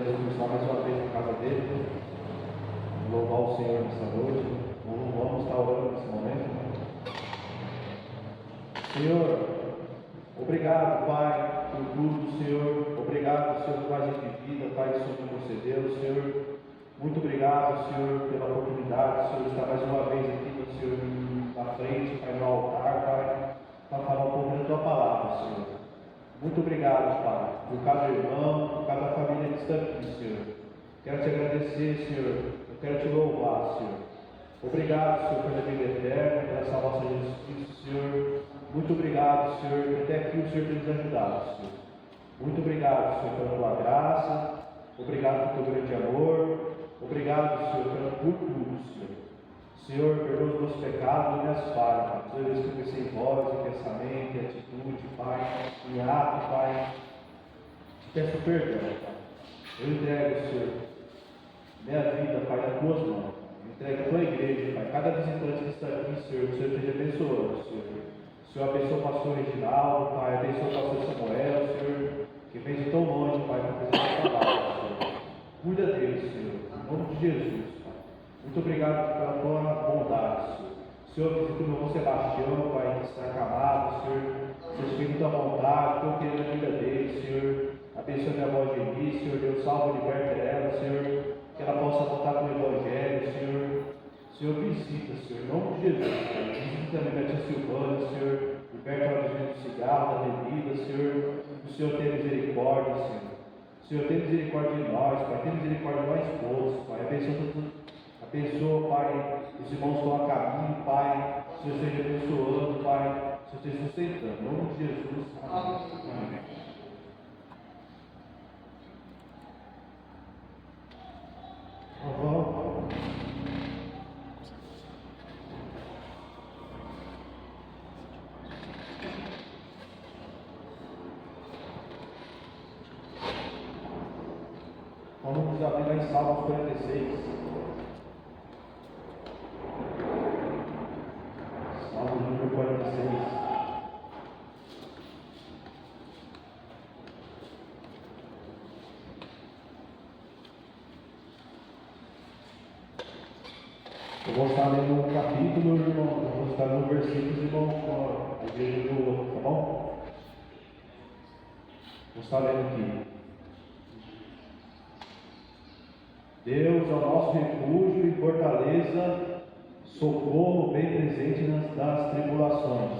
Deus abençoar mais uma vez na casa dele. Louvar o Senhor nessa noite. Vamos estar orando nesse momento. Senhor, obrigado, Pai, por tudo, Senhor. Obrigado, Senhor, por mais de vida, Pai, Senhor, que você deu, Senhor. Muito obrigado, Senhor, pela oportunidade, Senhor, de estar mais uma vez aqui, Senhor, na frente, Pai, no altar, Pai, para falar um pouco da Tua palavra, Senhor. Muito obrigado, Pai, por cada irmão, por cada família que está aqui, Senhor. Quero te agradecer, Senhor. Eu quero te louvar, Senhor. Obrigado, Senhor, pela vida eterna, pela salvação de Jesus Cristo, Senhor. Muito obrigado, Senhor, que até aqui o Senhor tem nos ajudado, Senhor. Muito obrigado, Senhor, pela Tua graça. Obrigado pelo Teu grande amor. Obrigado, Senhor, por tudo, Senhor. Senhor, perdoa os meus pecados e minhas falhas. Toda vez que eu pensei em voz, em pensamento, em atitude, Pai, em ato, Pai, te peço perdão, Pai. Eu entrego, Senhor, minha vida, Pai, nas Tuas mãos. Entrega a Tua igreja, Pai. Cada visitante que está aqui, Senhor, o Senhor esteja abençoando, Senhor. O Senhor abençoa o pastor Reginaldo, Pai, abençoa o pastor Samuel, Senhor, que vem de tão longe, Pai, para apresentar a palavra, Senhor. Cuida deles, Senhor, em nome de Jesus, Pai. Muito obrigado pela Tua bondade, Senhor. Senhor, visita o meu irmão Sebastião, Pai, que está acamado, Senhor. Seus filhos à vontade, Tua querida vida dele, Senhor. Abençoe minha avó Geni, Senhor, Deus salve e liberte ela, Senhor. Que ela possa voltar com o Evangelho, Senhor. Senhor, visita, Senhor, em nome de Jesus, Senhor. Visita também a tia Silvana, Senhor. Liberta ela do cigarro, da bebida, Senhor. O Senhor tem misericórdia, Senhor. Senhor, tem misericórdia de nós, Pai. Tem misericórdia de nós todos, Pai. Abençoa, Pai, os irmãos que estão a caminho, Pai. Senhor, esteja abençoando, Pai. Senhor, esteja sustentando. Em nome de Jesus. Amém. Vamos abrir lá em Salmos 46. Salmos número 46. Eu vou estar lendo um capítulo, irmão. Eu vou estar no versículo, irmão, a igreja do outro, tá bom? Vou estar lendo aqui. Deus é o nosso refúgio e fortaleza, socorro bem presente das tribulações.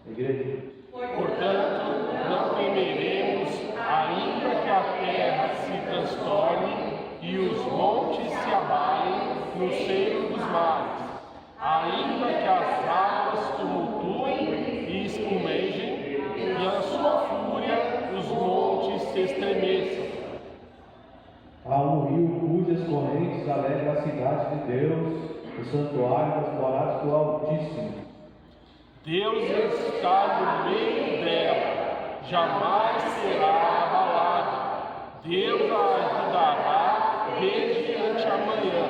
Igreja. Portanto, não temeremos, ainda que a terra se transtorne e os montes se abalem no seio dos mares, ainda que as águas tumultuem e espumejem, e a sua fúria os montes se estremeçam. Há um rio cujas correntes alegram a cidade de Deus, o santuário das moradas do Altíssimo. Deus está no meio dela, jamais será abalada. Deus a ajudará desde anteamanhã.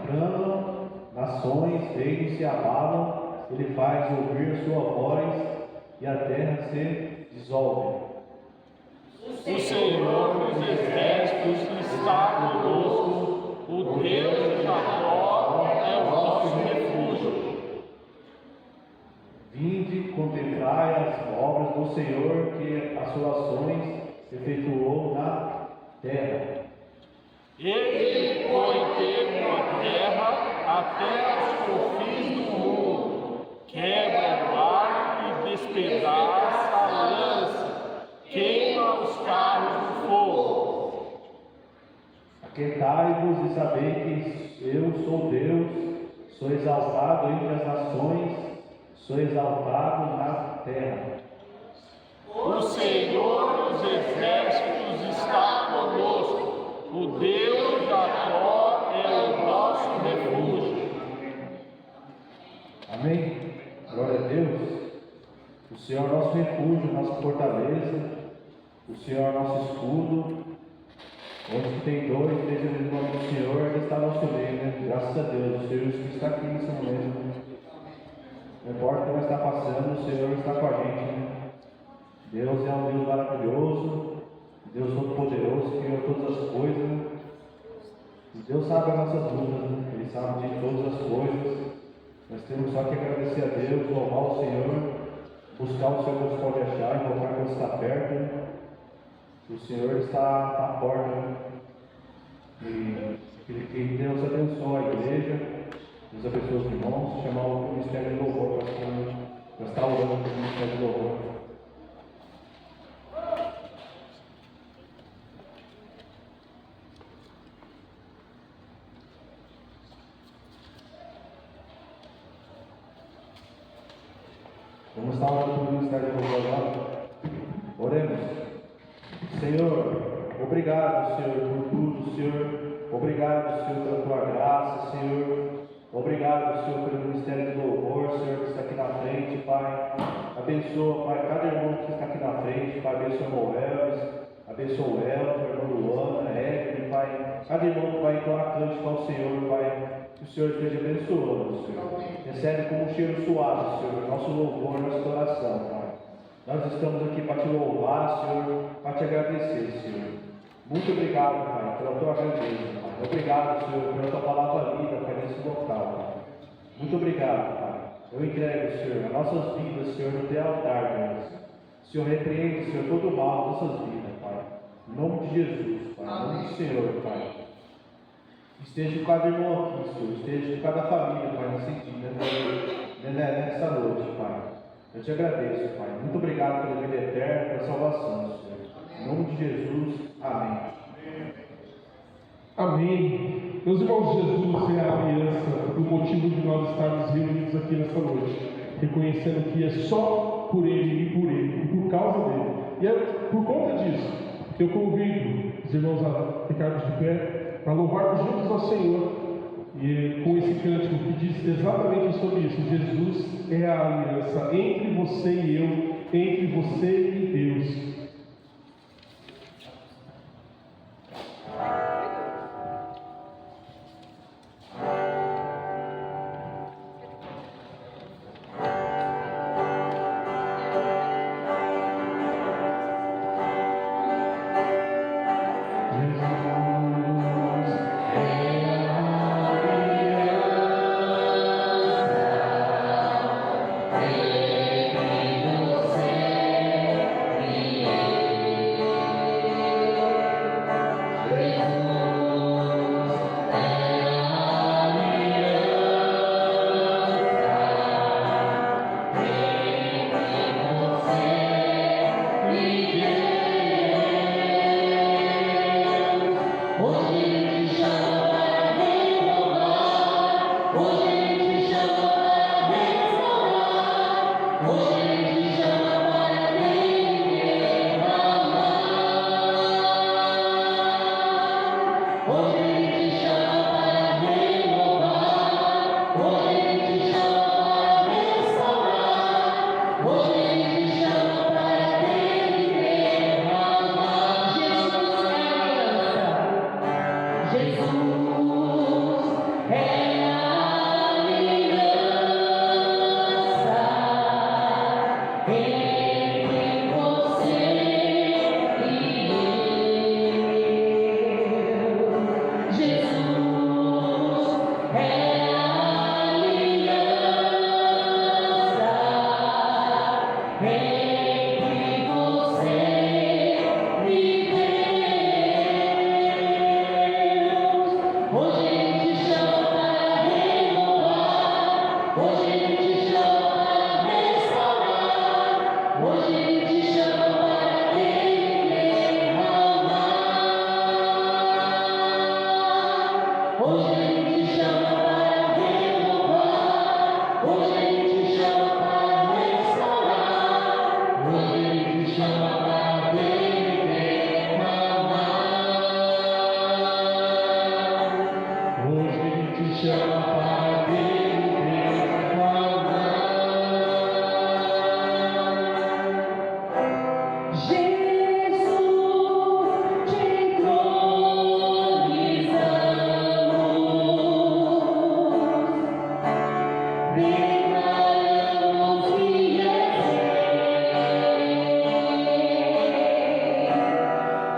Bramam nações, reinos se abalam, ele faz ouvir a sua voz e a terra se dissolve. O Senhor dos Exércitos está conosco, o Deus de Jacó é o nosso refúgio. Vinde, contemplai as obras do Senhor, que as suas ações efetuou na terra. Ele põe termo à terra até os confins do mundo, quebra o ar e despedaça a lança, queima os carros do fogo. Aquietai-vos e sabei que eu sou Deus, sou exaltado entre as nações, sou exaltado na terra. O Senhor dos Exércitos está conosco, o Deus de Jacó é o nosso refúgio. Amém? Glória a Deus. O Senhor é o nosso refúgio, nossa fortaleza. O Senhor é o nosso escudo. Onde tem dois, três vezes o nome do Senhor, Ele está no nosso meio, né? Graças a Deus. O Senhor Jesus está aqui nesse momento. Não importa o que vai estar passando, o Senhor está com a gente, né? Deus é um Deus maravilhoso. Deus Deus sabe as nossas lutas, né? Ele sabe de todas as coisas. Nós temos só que agradecer a Deus, louvar o Senhor, buscar o Senhor quando pode achar, encontrar quando está perto. Né? O Senhor está à porta. Né? E que Deus abençoe a igreja, Deus abençoe os irmãos, chamar o Ministério de Louvor para estar orando pelo Ministério de Louvor. Vamos estar orando pelo Ministério de Louvor agora. Oremos. Senhor, obrigado, Senhor, por tudo, Senhor. Obrigado, Senhor, pela tua graça, Senhor. Obrigado, Senhor, pelo Ministério de Louvor, Senhor, que está aqui na frente, Pai. Abençoa, Pai, cada irmão que está aqui na frente, Pai. Abençoa o Moelves, abençoa o Elton, a irmã Luana, a Evelyn, Pai. Cada irmão que vai entoar cântico ao Senhor, Pai. Que o Senhor esteja abençoando, Senhor. Recebe como um cheiro suave, Senhor, nosso louvor, nossa oração, Pai. Nós estamos aqui para te louvar, Senhor, para te agradecer, Senhor. Muito obrigado, Pai, pela tua grandeza, Pai. Obrigado, Senhor, pela tua palavra lida, Pai, nesse local, Pai. Muito obrigado, Pai. Eu entrego, Senhor, as nossas vidas, Senhor, no teu altar, Deus. Senhor, repreende, Senhor, todo o mal das nossas vidas, Pai. Em nome de Jesus, Pai. Em nome do Senhor, Pai. Esteja com cada irmão aqui, Senhor. Esteja com cada família, Pai, nessa noite, Pai. Eu te agradeço, Pai. Muito obrigado pela vida eterna, pela salvação, Senhor. Em nome de Jesus. Amém. Amém. Meus irmãos, Jesus é a aliança, o motivo de nós estarmos reunidos aqui nesta noite, reconhecendo que é só por Ele e por causa dele. E é por conta disso que eu convido os irmãos a ficarmos de pé para louvarmos juntos ao Senhor. E com esse cântico que diz exatamente sobre isso: Jesus é a aliança entre você e eu, entre você e Deus.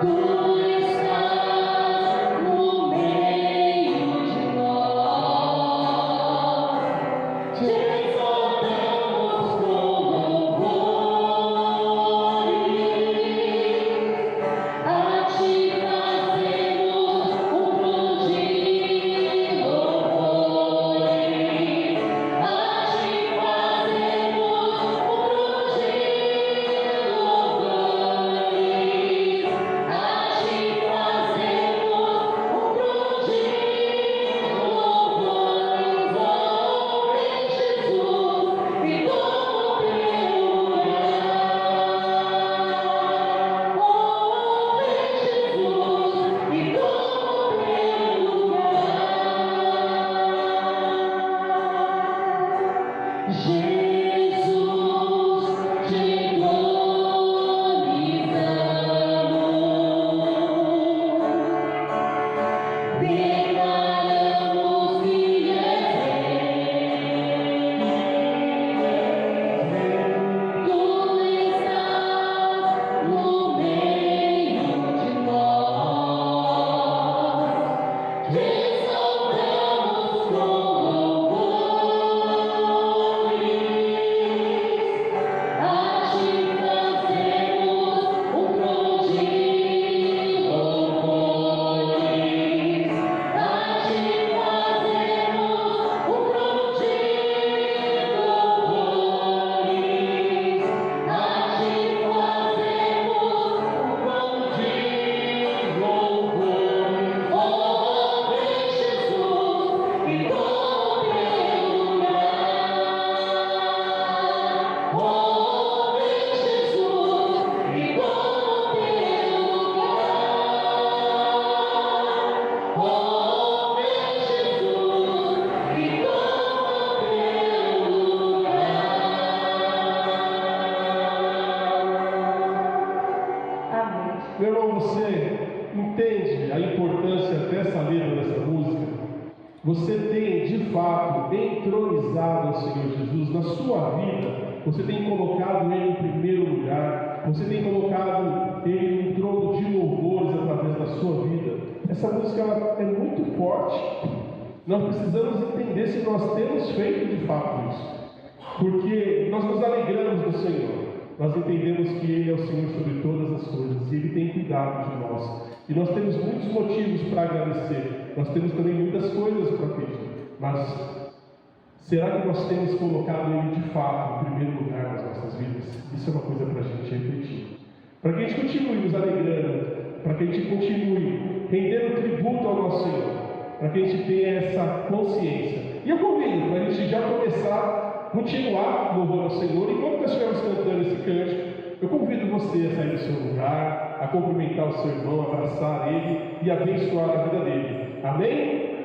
Tu estás no meio. meu irmão, você entende a importância dessa letra, dessa música? Você tem, de fato, entronizado o Senhor Jesus na sua vida? Você tem colocado Ele em primeiro lugar? Você tem colocado Ele no trono de louvores através da sua vida? Essa música ela é muito forte. Nós precisamos entender se nós temos feito de fato isso. Porque nós nos alegramos no Senhor. Nós entendemos que Ele é o Senhor sobre todas as coisas e Ele tem cuidado de nós. E nós temos muitos motivos para agradecer. Nós temos também muitas coisas para pedir. Mas será que nós temos colocado Ele de fato em primeiro lugar nas nossas vidas? Isso é uma coisa para a gente refletir. Para que a gente continue nos alegrando, para que a gente continue rendendo tributo ao nosso Senhor, para que a gente tenha essa consciência. E eu convido para a gente já começar, continuar louvando ao Senhor. Enquanto nós estivermos cantando esse cântico, eu convido você a sair do seu lugar, a cumprimentar o seu irmão, abraçar ele e abençoar a vida dele. Amém?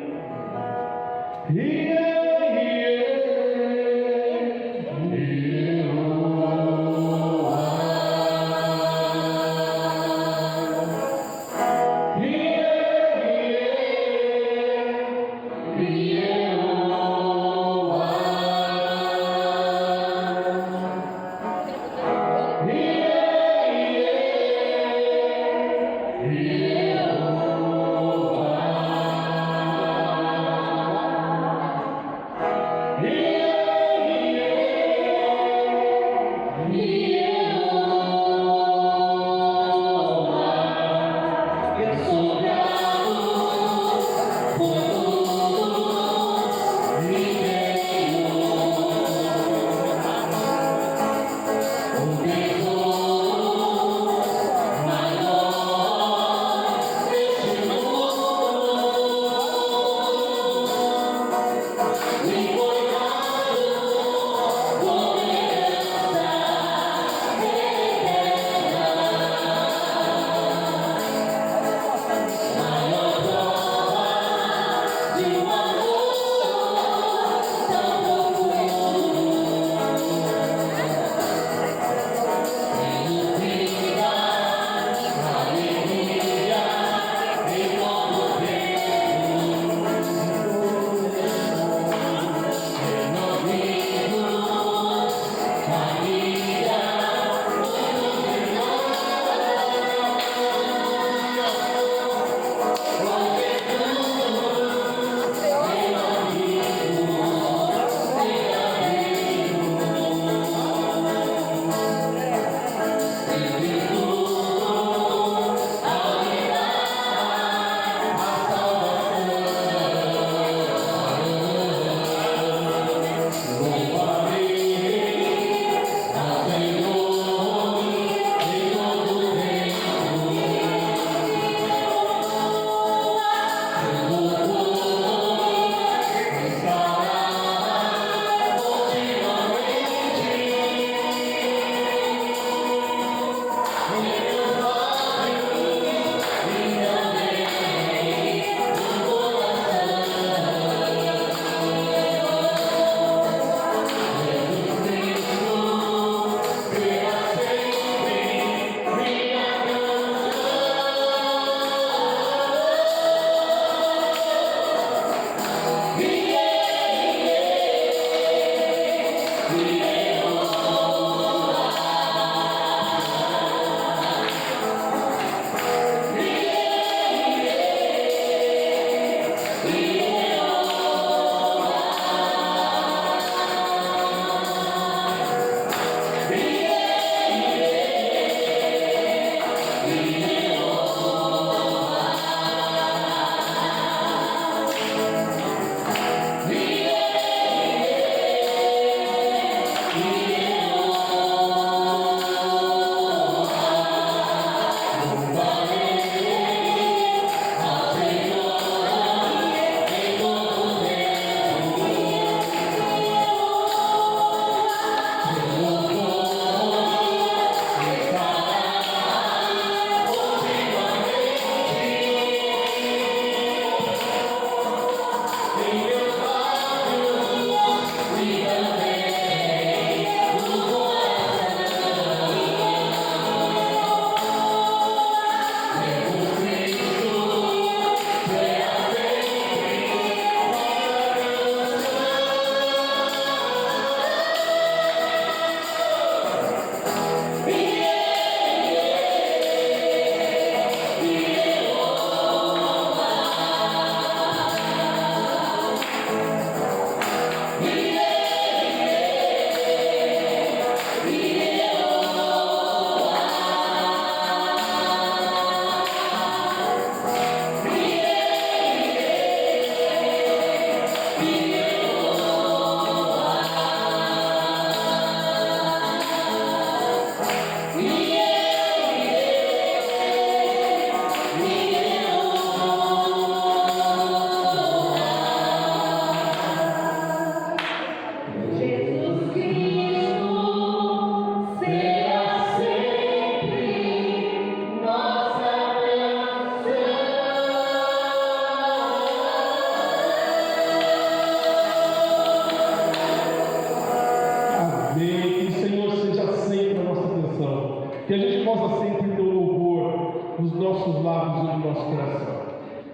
nossos lábios e no nosso coração.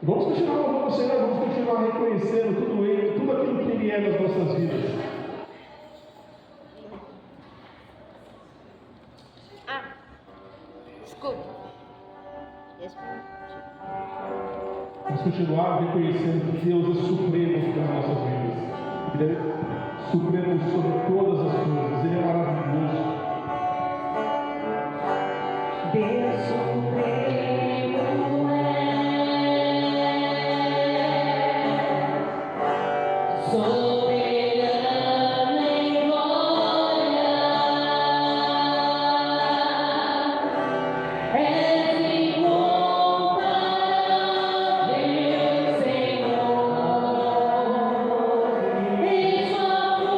Vamos continuar louvando o Senhor, vamos continuar reconhecendo tudo aquilo que Ele é nas nossas vidas. Escuta. Vamos continuar reconhecendo que Deus é supremo nas nossas vidas. Ele é supremo sobre todas as coisas. Ele é maravilhoso. Deus supremo é soberano em glória, és incomparável, Senhor, em sua formosura.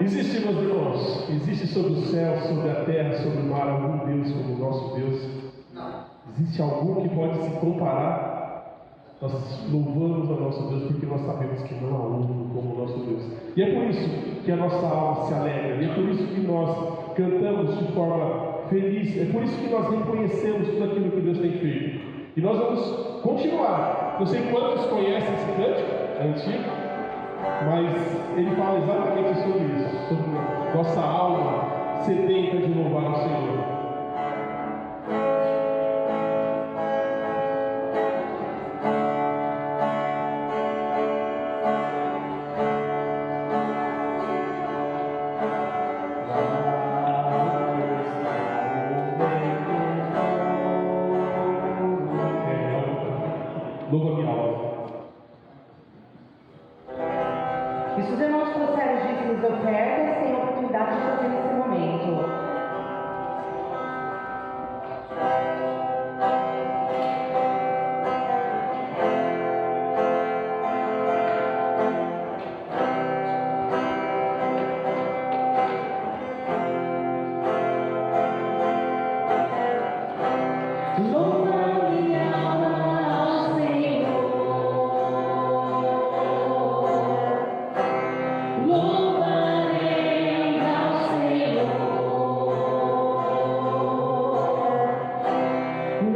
Existe, meus irmãos, existe sobre o céu, sobre a terra, sobre o mar, algum Deus como o nosso Deus? Existe algum que pode se comparar? Nós louvamos a nosso Deus porque nós sabemos que não há um como o nosso Deus. E é por isso que a nossa alma se alegra, e é por isso que nós cantamos de forma feliz, é por isso que nós reconhecemos tudo aquilo que Deus tem feito. E nós vamos continuar. Não sei quantos conhecem esse cântico, é antigo, mas ele fala exatamente sobre isso, sobre nossa alma sedenta de louvar o Senhor. Louva minha alma. E se os irmãos trouxerem dízimos e ofertas, tem a oportunidade de fazer nesse momento. Louva minha alma ao Senhor. Louvarei ao Senhor.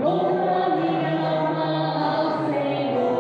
Louva minha alma ao Senhor.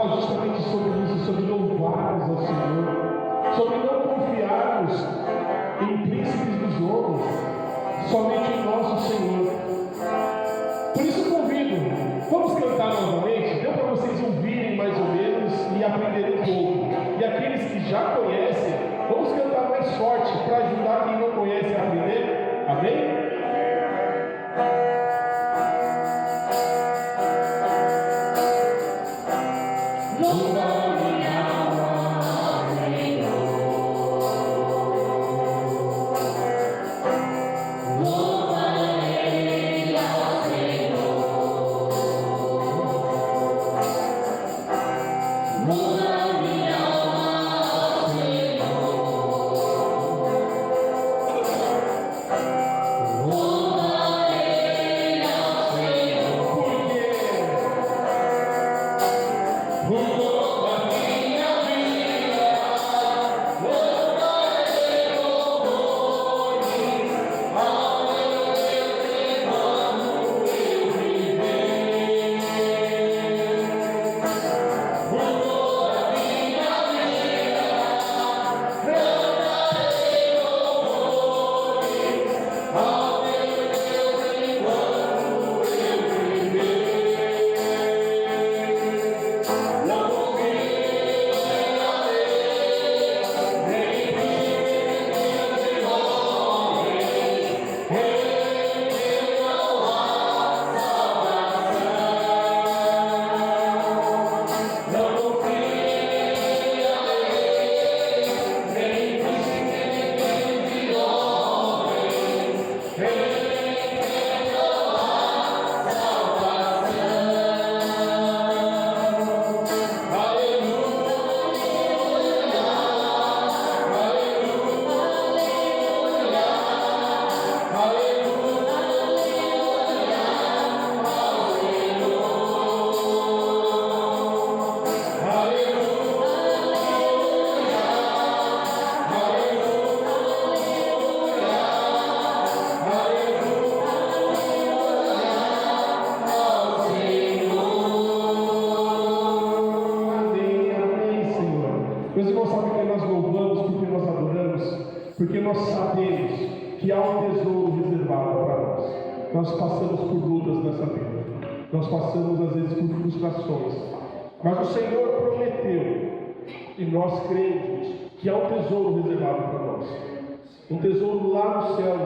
fala justamente sobre isso, sobre louvarmos ao Senhor, sobre não confiarmos em príncipes dos homens, somente em nosso Senhor. Por isso eu convido, vamos cantar novamente, deu para vocês ouvirem mais ou menos e aprenderem um pouco. E aqueles que já conhecem, vamos cantar mais forte para ajudar quem não conhece a aprender. Amém? Meus irmãos, sabem que nós louvamos, porque nós adoramos, porque nós sabemos que há um tesouro reservado para nós. Nós passamos por lutas nessa vida, nós passamos às vezes por frustrações, mas o Senhor prometeu, e nós cremos, que há um tesouro reservado para nós, um tesouro lá no céu,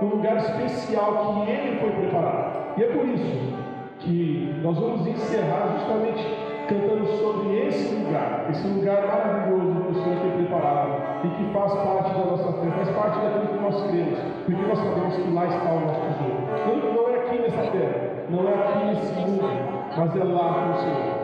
num lugar especial que Ele foi preparar. E é por isso que nós vamos encerrar justamente cantando sobre esse lugar maravilhoso que o Senhor tem preparado e que faz parte da nossa fé, faz parte daquilo que nós cremos, porque nós sabemos que lá está o nosso tesouro. Não é aqui nessa terra, não é aqui nesse mundo, mas é lá com o Senhor.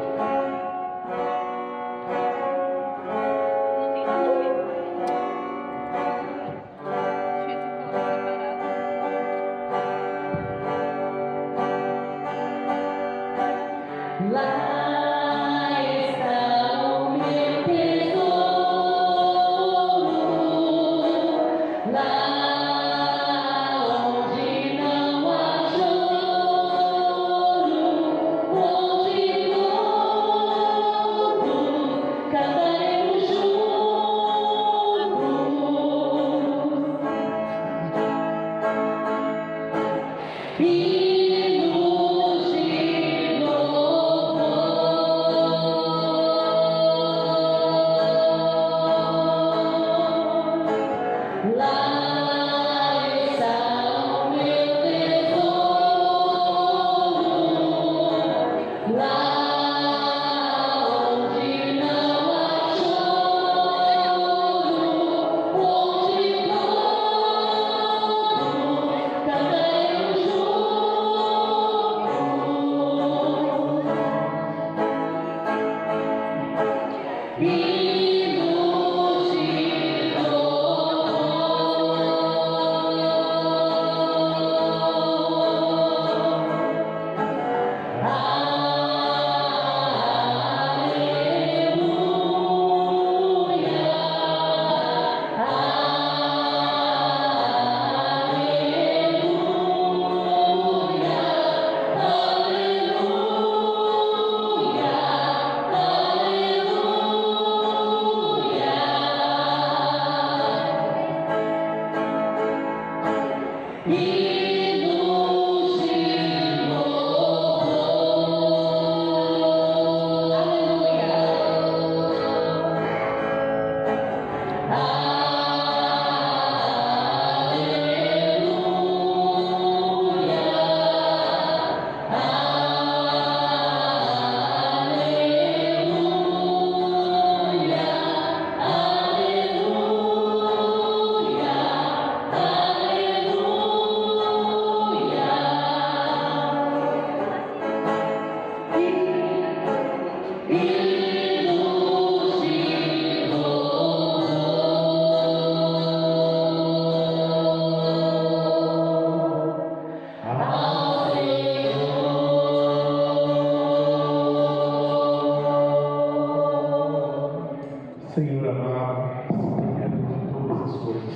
Senhor amado, Senhor de todas as coisas,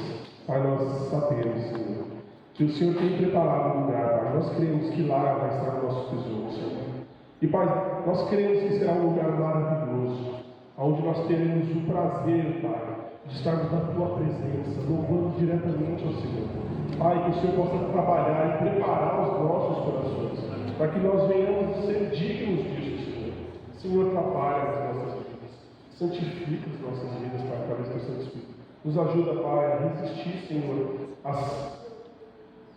Pai, nós sabemos, Senhor, que o Senhor tem preparado um lugar, Pai. Nós cremos que lá vai estar o nosso tesouro, Senhor. E, Pai, nós cremos que será um lugar maravilhoso, onde nós teremos o prazer, Pai, de estarmos na Tua presença, louvando diretamente ao Senhor. Pai, que o Senhor possa trabalhar e preparar os nossos corações, para que nós venhamos a ser dignos disso, Senhor. Senhor, trabalha nas nossas vidas, santifica as nossas vidas, Pai, através do Santo Espírito. Nos ajuda, Pai, a resistir, Senhor, às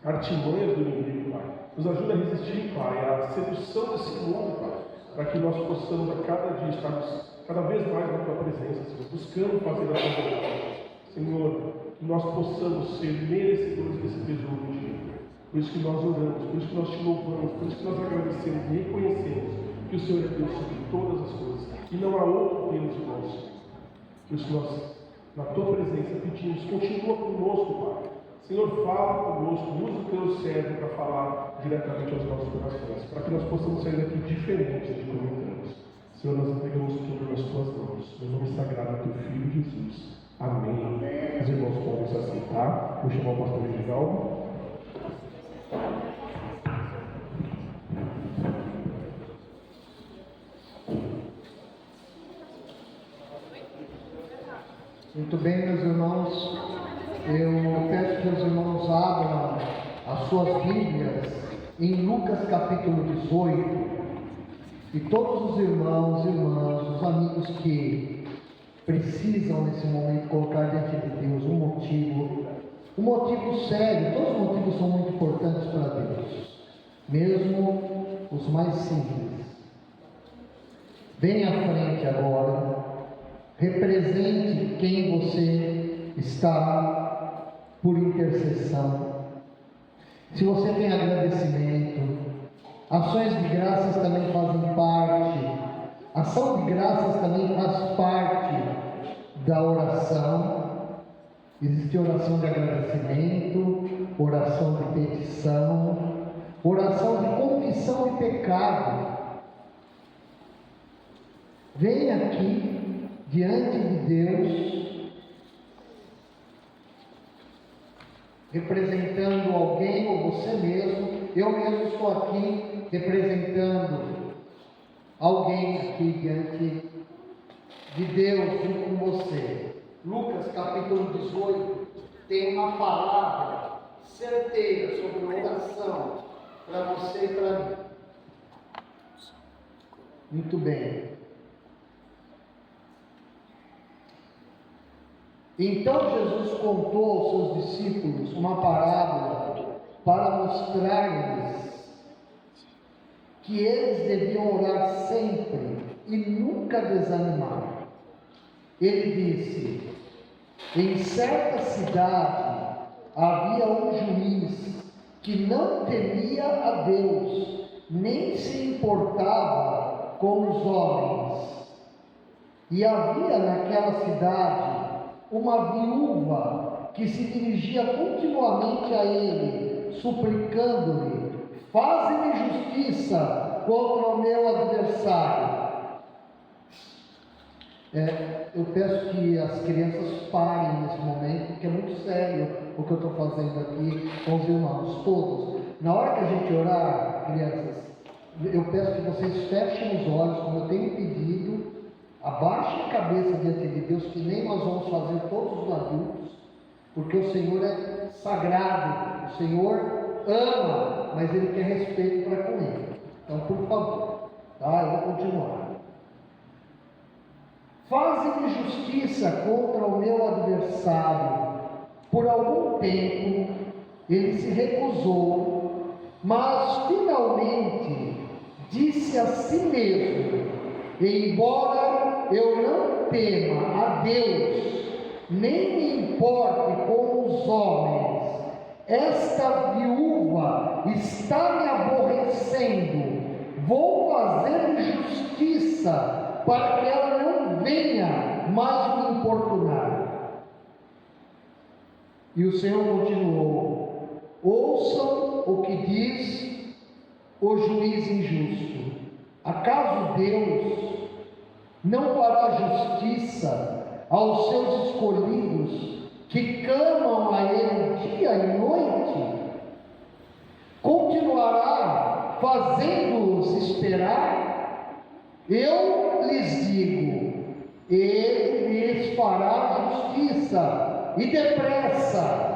artimanhas do inimigo, Pai. Nos ajuda a resistir, Pai, à sedução desse mundo, Pai, para que nós possamos a cada dia estarmos cada vez mais na Tua presença, Senhor, buscando fazer a Tua vontade. Senhor, que nós possamos ser merecedores desse tesouro de Ti. Por isso que nós oramos, por isso que nós Te louvamos, por isso que nós agradecemos e reconhecemos que o Senhor é Deus sobre todas as coisas e não há outro Deus igual ao Senhor. Por isso nós, na Tua presença, pedimos, continua conosco, Pai. Senhor, fala conosco, usa o Teu servo para falar diretamente aos nossos corações, para que nós possamos sair daqui diferentes de como entramos. Senhor, nós entregamos tudo nas Tuas mãos, no nome sagrado do Teu Filho Jesus. Amém. Os irmãos podem se assentar. Vou chamar o pastor Reginaldo. Muito bem, meus irmãos, eu peço que os irmãos abram as suas Bíblias em Lucas capítulo 18, e todos os irmãos e irmãs, os amigos que precisam nesse momento colocar diante de Deus um motivo sério. Todos os motivos são muito importantes para Deus, mesmo os mais simples. Venha à frente agora, represente quem você está por intercessão. Se você tem agradecimento, ações de graças também fazem parte. Ação de graças também faz parte da oração. Existe oração de agradecimento, oração de petição, oração de confissão de pecado. Venha aqui diante de Deus, representando alguém ou você mesmo. Eu mesmo estou aqui representando alguém aqui diante de Deus junto com você. Lucas capítulo 18 tem uma palavra certeira sobre oração para você e para mim. Muito bem. Então Jesus contou aos seus discípulos uma parábola para mostrar-lhes que eles deviam orar sempre e nunca desanimar. Ele disse: em certa cidade havia um juiz que não temia a Deus, nem se importava com os homens. E havia naquela cidade uma viúva que se dirigia continuamente a ele, suplicando-lhe: faze-me justiça contra o meu adversário. Eu peço que as crianças parem nesse momento, porque é muito sério o que eu estou fazendo aqui com os irmãos, todos. Na hora que a gente orar, crianças, eu peço que vocês fechem os olhos, como eu tenho pedido, abaixem a cabeça diante de Deus, que nem nós vamos fazer todos os adultos, porque o Senhor é sagrado, o Senhor ama, mas Ele quer respeito para com Ele. Então, por favor, tá? Eu vou continuar. Faze-me justiça contra o meu adversário. Por algum tempo ele se recusou, mas finalmente disse a si mesmo: embora eu não tema a Deus, nem me importe com os homens, esta viúva está me aborrecendo. Vou fazer justiça para que ela não venha mais me importunar. E o Senhor continuou: ouçam o que diz o juiz injusto. Acaso Deus não fará justiça aos seus escolhidos, que clamam a Ele dia e noite? Continuará fazendo-os esperar? Eu lhes digo, Ele lhes fará justiça e depressa.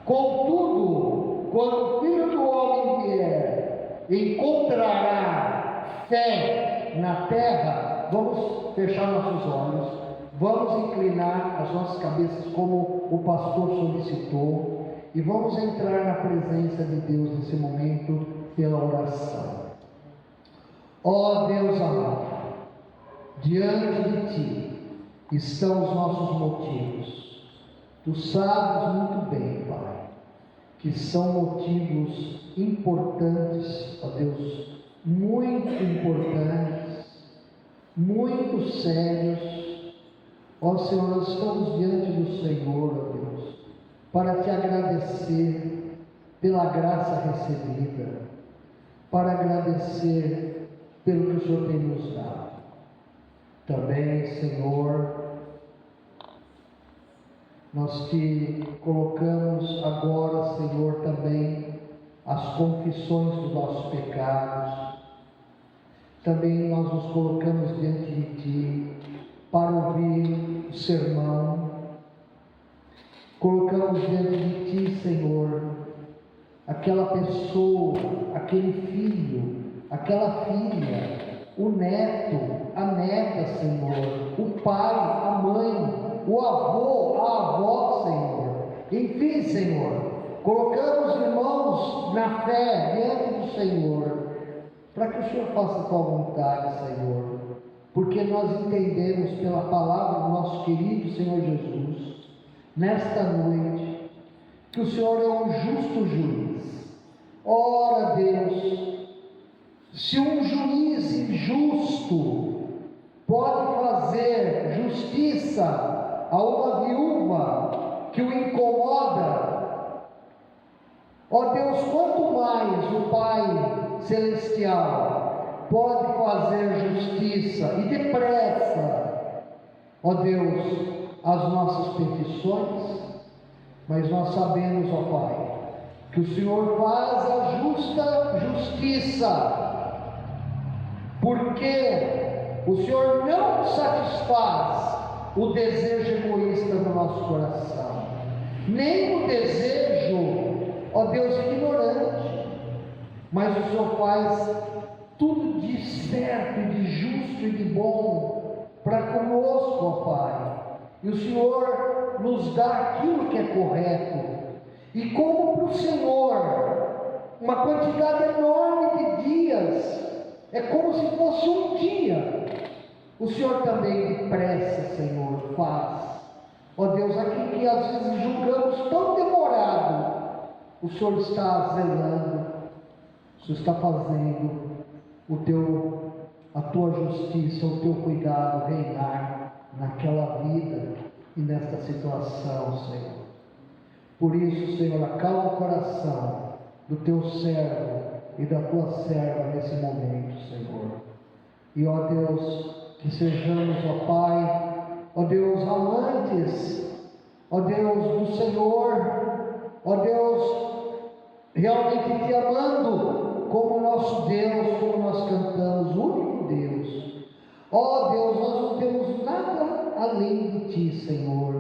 Contudo, quando o Filho do Homem vier, encontrará fé na terra? Vamos fechar nossos olhos, vamos inclinar as nossas cabeças como o pastor solicitou e vamos entrar na presença de Deus nesse momento pela oração. Ó Deus amado, diante de Ti estão os nossos motivos. Tu sabes muito bem, Pai, que são motivos importantes, ó Deus, muito importantes, muito sérios. Ó Senhor, nós estamos diante do Senhor, ó Deus, para Te agradecer pela graça recebida, para agradecer pelo que o Senhor tem nos dado. Também, Senhor, nós Te colocamos agora, Senhor, também as confissões dos nossos pecados. Também nós nos colocamos diante de Ti para ouvir o sermão. Colocamos diante de Ti, Senhor, aquela pessoa, aquele filho, aquela filha, o neto, a neta, Senhor, o pai, a mãe, o avô, a avó, Senhor. Enfim, Senhor, colocamos irmãos na fé diante do Senhor, para que o Senhor faça a Tua vontade, Senhor, porque nós entendemos pela palavra do nosso querido Senhor Jesus, nesta noite, que o Senhor é um justo juiz. Ora, Deus, se um juiz injusto pode fazer justiça a uma viúva que o incomoda, ó Deus, quanto mais o Pai Celestial pode fazer justiça e depressa, ó Deus, as nossas petições. Mas nós sabemos, ó Pai, que o Senhor faz a justa justiça, porque o Senhor não satisfaz o desejo egoísta do nosso coração, nem o desejo, ó Deus, ignorante, mas o Senhor faz tudo de certo, de justo e de bom para conosco, ó Pai. E o Senhor nos dá aquilo que é correto. E como para o Senhor, uma quantidade enorme de dias, é como se fosse um dia, o Senhor também depressa, Senhor, faz. Ó Deus, aquilo que às vezes julgamos tão demorado, o Senhor está zelando, o Senhor está fazendo a Tua justiça, o Teu cuidado reinar naquela vida e nesta situação, Senhor. Por isso, Senhor, acalma o coração do Teu servo e da Tua serva nesse momento, Senhor. E, ó Deus, que sejamos, ó Pai, ó Deus, amantes, ó Deus, do Senhor, ó Deus, realmente Te amando como nosso Deus, como nós cantamos, o único Deus. Ó Deus, nós não temos nada além de Ti, Senhor.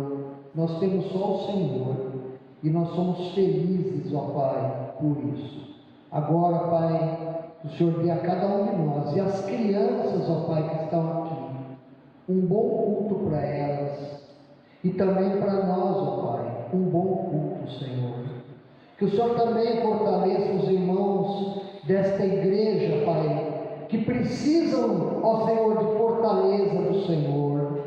Nós temos só o Senhor. E nós somos felizes, ó Pai, por isso. Agora, Pai, o Senhor dê a cada um de nós, e as crianças, ó Pai, que estão aqui, um bom culto para elas, e também para nós, ó Pai, um bom culto, Senhor. Que o Senhor também fortaleça os irmãos desta igreja, Pai, que precisam, ó Senhor, de fortaleza do Senhor,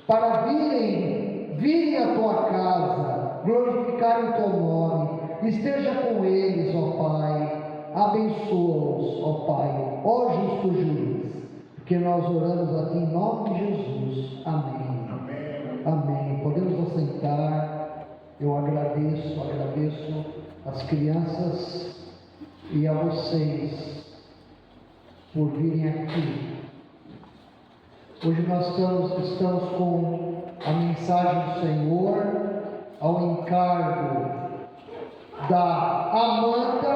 para virem à Tua casa, glorificarem o Teu nome. Esteja com eles, ó Pai, abençoa-os, ó Pai, ó justo juiz, porque nós oramos a Ti em nome de Jesus. Amém. Amém. Amém. Podemos assentar. Eu agradeço às crianças e a vocês por virem aqui. Hoje nós estamos com a mensagem do Senhor, ao encargo da Amanda.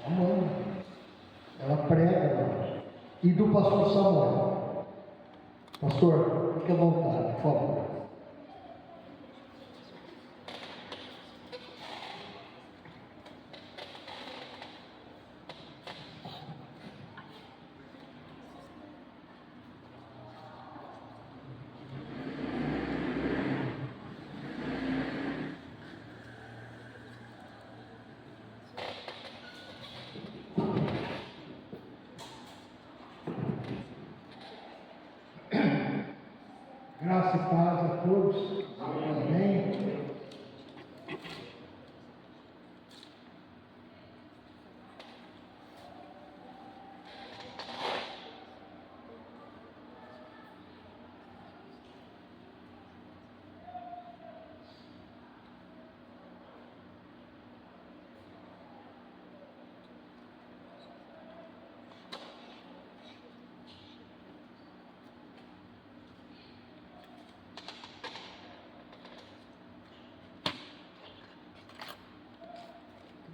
Amanda. Ela prega lá. E do pastor Samuel. Pastor, fique à vontade, por favor. Graça e paz a todos. Amém.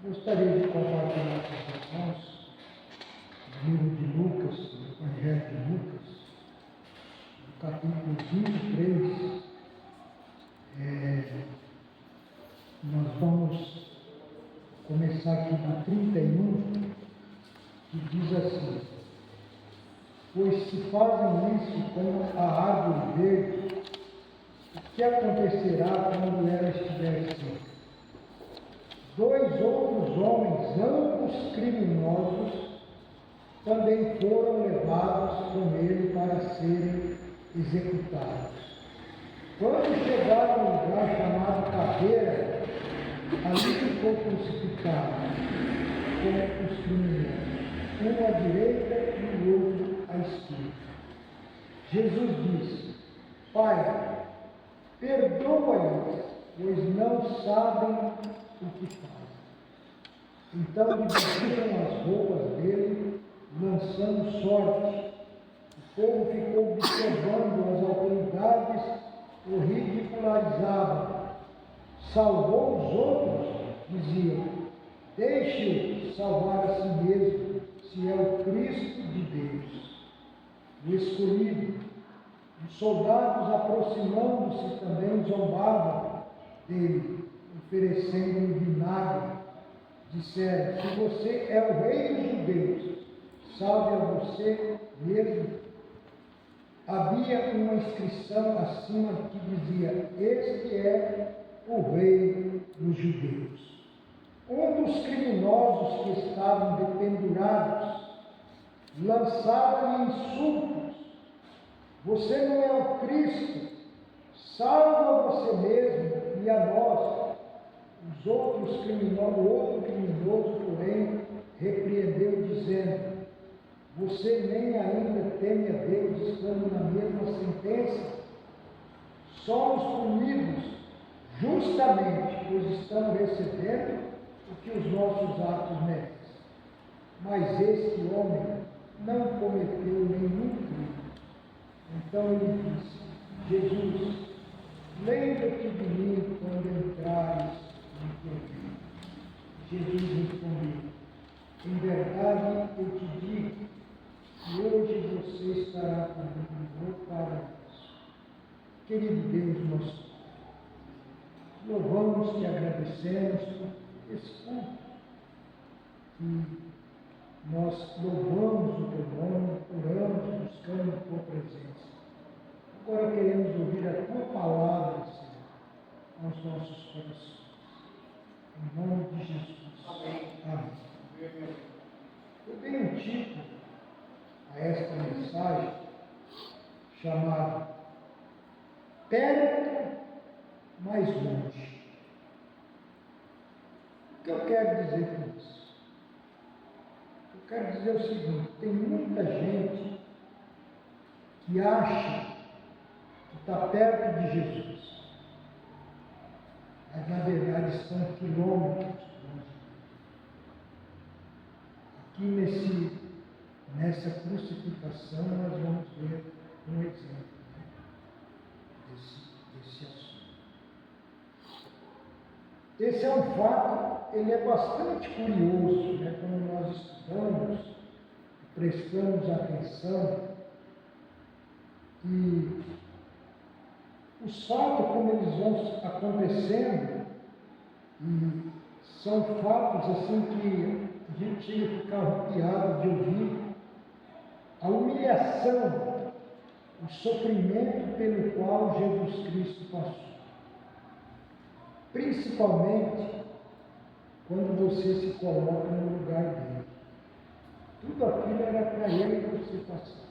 Gostaria de compartilhar com os irmãos o livro de Lucas, o Evangelho de Lucas, no capítulo 23. Nós vamos começar aqui do 31, que diz assim: pois se fazem isso com a árvore verde, o que acontecerá quando ela estiver seca? 2 outros homens, ambos criminosos, também foram levados com ele para serem executados. Quando chegaram ao lugar chamado Caveira, ali ficou crucificado com os criminosos, um à direita e o outro à esquerda. Jesus disse: Pai, perdoa-lhes, pois não sabem o que fazem. Então lhe vestiram as roupas dele, lançando sorte. O povo ficou observando, as autoridades o ridicularizavam. Salvou os outros, diziam: deixe-o salvar a si mesmo, se é o Cristo de Deus, o escolhido. Os soldados, aproximando-se, também zombavam dele, oferecendo-lhe vinagre. Disseram: se você é o rei dos judeus, salve a você mesmo. Havia uma inscrição acima que dizia: este é o rei dos judeus. Um dos criminosos que estavam dependurados lançava-lhe insultos: você não é o Cristo, salva você mesmo e a nós. O outro criminoso, porém, repreendeu, dizendo: você nem ainda teme a Deus, estando na mesma sentença? Somos punidos justamente, pois estamos recebendo o que os nossos atos merecem. Mas este homem não cometeu nenhum crime. Então ele disse: Jesus, lembra-te de mim quando entrares no teu reino. Jesus respondeu: em verdade eu te digo que hoje você estará comigo no paraíso. Querido Deus nosso Pai, louvamos e agradecemos por esse culto, que nós louvamos o teu nome, oramos, buscando a tua presença. Agora queremos ouvir a tua palavra, Senhor, aos nossos corações. Em nome de Jesus. Amém. Eu dei um título a esta mensagem chamado Perto, mais longe. O que eu quero dizer com isso? Eu quero dizer o seguinte: tem muita gente que acha que está perto de Jesus, mas na verdade estão quilômetros longe. Aqui nessa crucificação nós vamos ver esse é um fato, ele é bastante curioso, né? Quando nós estudamos, prestamos atenção, e os fatos, como eles vão acontecendo, e são fatos assim que a gente chega a ficar arrepiado de ouvir, a humilhação, o sofrimento pelo qual Jesus Cristo passou. Principalmente quando você se coloca no lugar dele. Tudo aquilo era para ele e você passar.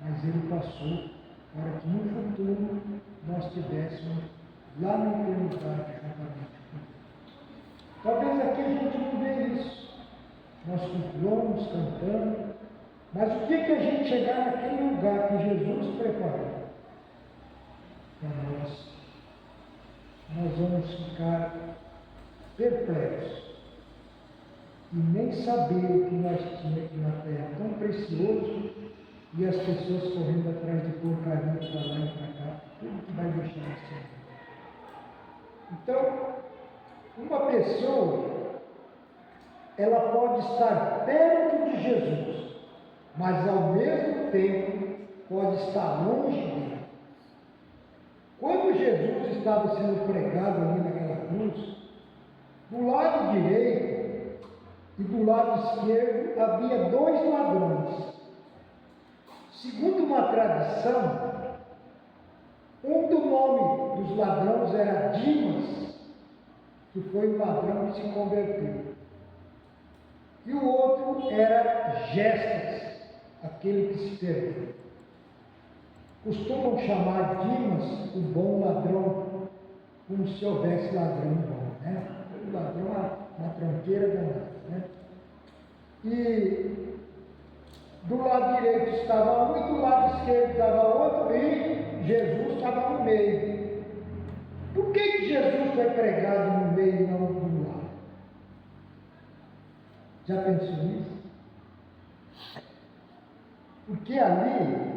Mas ele passou para que no futuro nós tivéssemos lá na eternidade juntamente com ele. Talvez aqui a gente não vê isso. Nós cultuamos, cantamos, mas o dia que a gente chegar naquele lugar que Jesus preparou para nós vamos ficar perplexos e nem saber o que nós tínhamos aqui na terra, tão precioso, e as pessoas correndo atrás de porcaria para lá e para cá, tudo que vai deixar esse mundo. Então, uma pessoa, ela pode estar perto de Jesus, mas ao mesmo tempo pode estar longe dele. Quando Jesus estava sendo pregado ali naquela cruz, do lado direito e do lado esquerdo havia 2 ladrões. Segundo uma tradição, um do nome dos ladrões era Dimas, que foi o ladrão que se converteu. E o outro era Gestas, aquele que se perdeu. Costumam chamar Dimas o bom ladrão, como se houvesse ladrão bom, né? O ladrão é uma tranqueira danada, né? E do lado direito estava um e do lado esquerdo estava outro, e Jesus estava no meio. Por que Jesus foi pregado no meio e não do lado? Já pensou nisso? Porque ali,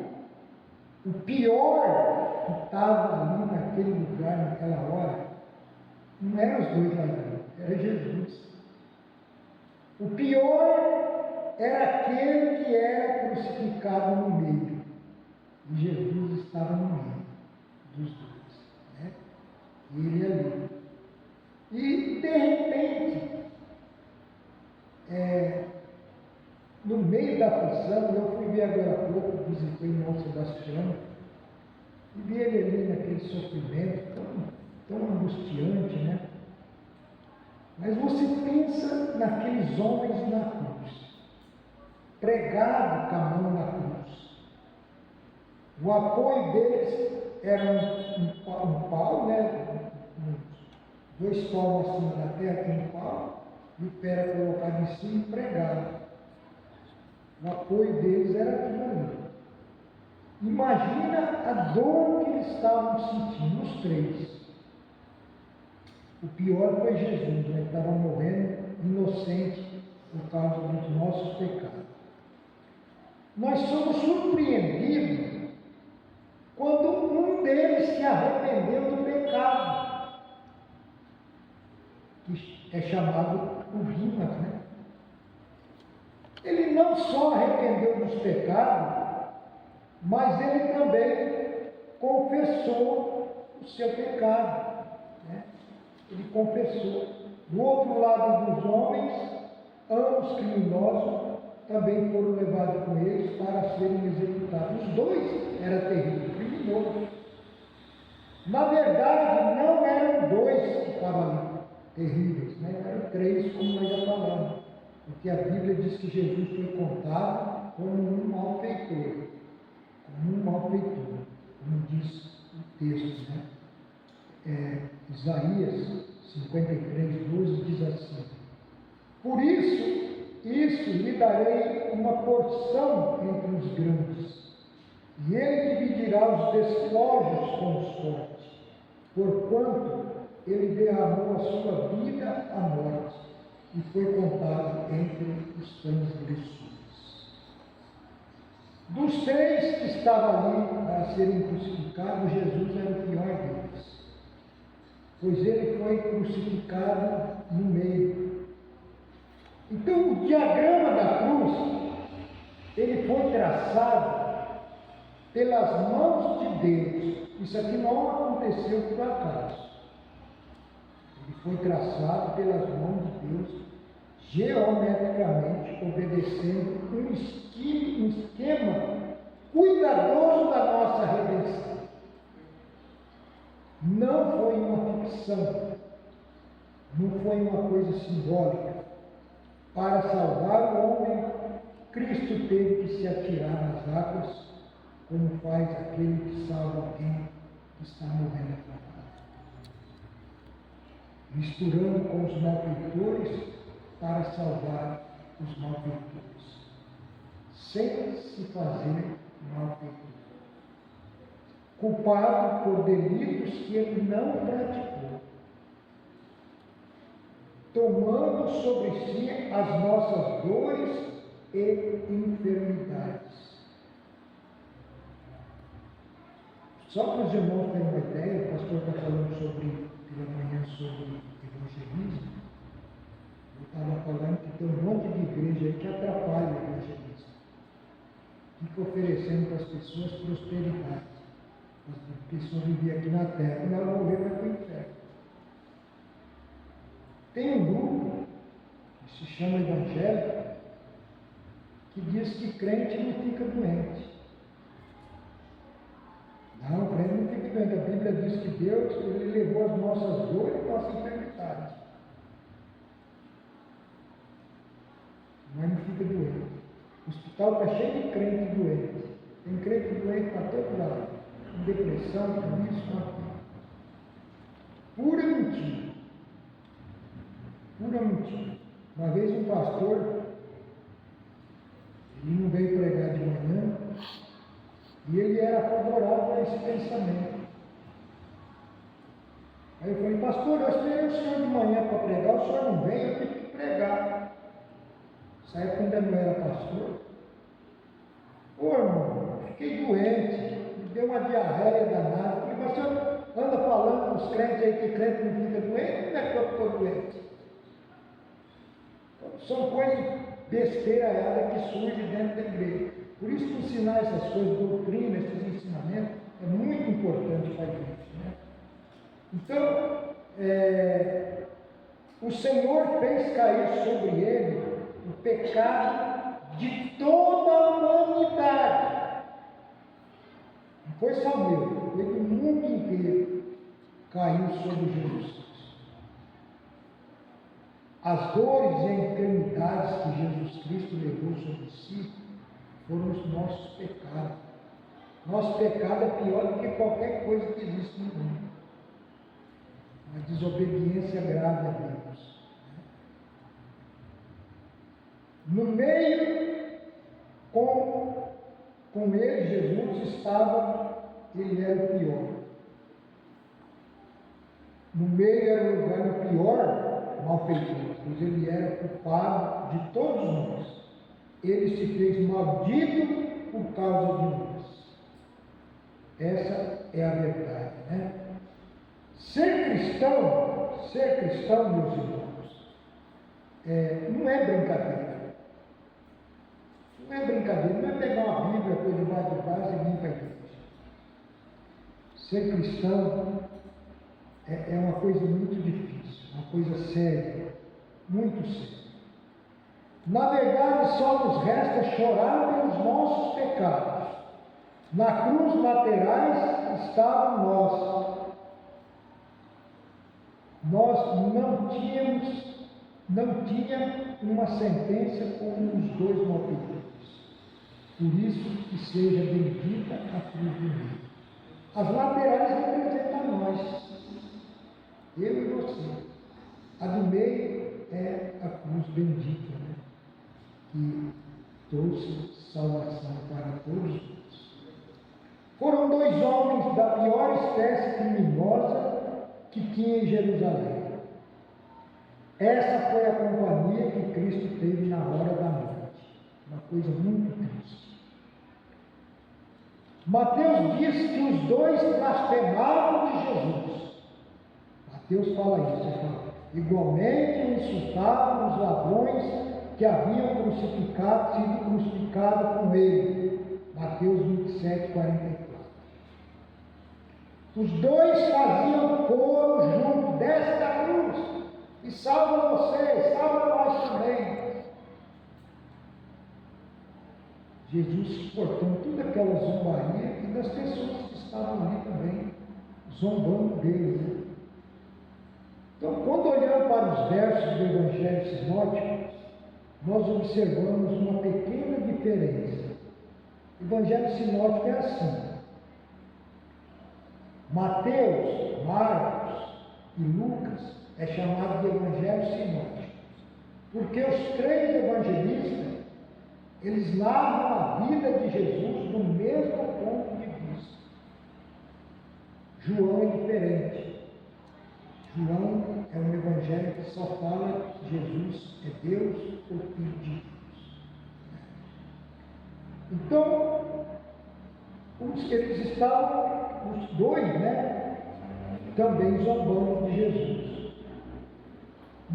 o pior que estava ali naquele lugar, naquela hora, não eram os 2 ladrões, era Jesus. O pior era aquele que era crucificado no meio. E Jesus estava no meio dos 2. Né? E ele ali. E, de repente, no meio da prisão, eu fui ver agora há pouco, visitei o irmão Sebastião, e vi ele ali naquele sofrimento tão angustiante, né? Mas você pensa naqueles homens na cruz, pregado com a mão na cruz. O apoio deles era um pau, né? 2 palmos acima da terra, tem um pau, e o pé era colocado em cima e pregado. O apoio deles era aquilo ali. Imagina a dor que eles estavam sentindo, os 3. O pior foi Jesus, né? Que estava morrendo inocente por causa dos nossos pecados. Nós somos surpreendidos quando um deles se arrependeu do pecado, que é chamado o Dimas, né? Ele não só arrependeu dos pecados, mas ele também confessou o seu pecado, né? Ele confessou. Do outro lado dos homens, ambos criminosos também foram levados com eles para serem executados. Os 2 eram terríveis, criminosos. Na verdade, não eram 2 que estavam ali terríveis, né? Eram 3, como nós já falamos. Porque a Bíblia diz que Jesus foi contado como um malfeitor. Como um malfeitor, como diz o texto, né? Isaías 53:12 diz assim: por isso lhe darei uma porção entre os grandes, e ele dividirá os despojos com os fortes, porquanto ele derramou a sua vida à morte, e foi contado entre os transgressores. Dos 3 que estavam ali a serem crucificados, Jesus era o pior deles. pois ele foi crucificado no meio. Então, o diagrama da cruz, ele foi traçado pelas mãos de Deus. Isso aqui não aconteceu por acaso. Ele foi traçado pelas mãos de Deus, geometricamente, obedecendo um esquema cuidadoso da nossa redenção. Não foi uma ficção, não foi uma coisa simbólica. Para salvar o homem, Cristo teve que se atirar nas águas, como faz aquele que salva alguém que está morrendo afogado, misturando com os malfeitores para salvar os malfeitores, sem se fazer malfeitor, culpado por delitos que ele não praticou, tomando sobre si as nossas dores e enfermidades. Só para os irmãos terem uma ideia, o pastor está falando pela manhã sobre evangelismo. Eu estava falando que tem um monte de igreja aí que atrapalha o evangelismo. Fica oferecendo para as pessoas prosperidade. As pessoas vivem aqui na terra, quando ela morrer vai para o inferno. Tem um grupo que se chama evangélico que diz que crente não fica doente. Não, o crente não fica doente. A Bíblia diz que Deus, ele levou as nossas dores e nossas enfermidades. Mas não fica doente. O hospital está cheio de crente doente. Tem crente doente para todo lado. Com depressão, com isso, com aquilo. Pura mentira. Pura mentira. Uma vez um pastor, ele não veio pregar de manhã, e ele era favorável a esse pensamento. Aí eu falei, pastor, eu esperei o senhor de manhã para pregar, o senhor não veio, eu tive que pregar. Nessa época ainda não era pastor. Ô irmão, fiquei doente, me deu uma diarreia danada. Eu falei, mas o senhor anda falando com os crentes aí que crente não fica doente, como é que eu estou doente? Então, são coisas besteiraiadas que surgem dentro da igreja. Por isso que ensinar essas coisas, doutrina, esses ensinamentos, é muito importante para a igreja. Né? Então, o Senhor fez cair sobre ele o pecado de toda a humanidade. Não foi só meu, foi do mundo inteiro caiu sobre Jesus Cristo. As dores e enfermidades que Jesus Cristo levou sobre si foram os nossos pecados. Nosso pecado é pior do que qualquer coisa que existe no mundo. Uma desobediência grave a Deus. No meio, com ele, Jesus estava, ele era o pior. No meio era o lugar do pior malfeitor, pois ele era culpado de todos nós. Ele se fez maldito por causa de nós. Essa é a verdade, né? Ser cristão, meus irmãos, não é brincadeira. Não é brincadeira, não é pegar uma Bíblia, coisa debaixo do braço e vir para a igreja. Ser cristão é uma coisa muito difícil, uma coisa séria, muito séria. Na verdade, só nos resta chorar pelos nossos pecados. Na cruz laterais estavam nós. Nós não tinha uma sentença como os dois malfeitores. Por isso que seja bendita a cruz do meio. As laterais representam nós, eu e você. A do meio é a cruz bendita, né? Que trouxe salvação para todos nós. Foram dois homens da pior espécie criminosa que tinha em Jerusalém. Essa foi a companhia que Cristo teve na hora da morte. Uma coisa muito triste. Mateus diz que os dois blasfemavam de Jesus. Mateus fala isso, ele fala, igualmente o insultavam os ladrões que haviam sido crucificados com ele. Mateus 27, 44. Os dois faziam coro junto, desce da cruz e salva você, salva nós também. Jesus suportando toda aquela zombaria e das pessoas que estavam ali também zombando dele. Né? Então, quando olhamos para os versos do Evangelho Sinótico, nós observamos uma pequena diferença. O Evangelho Sinótico é assim. Mateus, Marcos e Lucas é chamado de Evangelho Sinótico, porque os três evangelistas eles narram a vida de Jesus do mesmo ponto de vista. João é diferente. João é um evangelho que só fala que Jesus é Deus, o Filho de Deus. Então, eles estavam, os dois, também zombando de Jesus.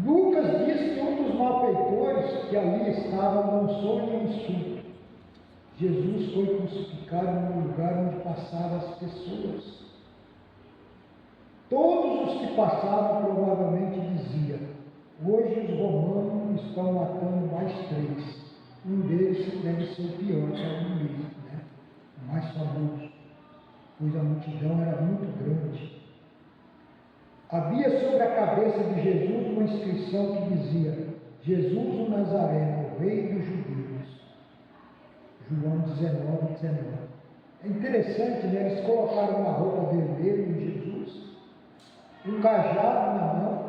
Lucas diz que um dos malfeitores que ali estavam lançou-lhe um insulto. Jesus foi crucificado no lugar onde passavam as pessoas. Todos os que passavam provavelmente diziam: hoje os romanos estão matando mais 3. Um deles deve ser o pior, que é o mesmo, o mais famoso, pois a multidão era muito grande. Havia sobre a cabeça de Jesus uma inscrição que dizia: Jesus o Nazareno, o Rei dos Judeus. João 19, 19. É interessante, eles colocaram uma roupa vermelha em Jesus, um cajado na mão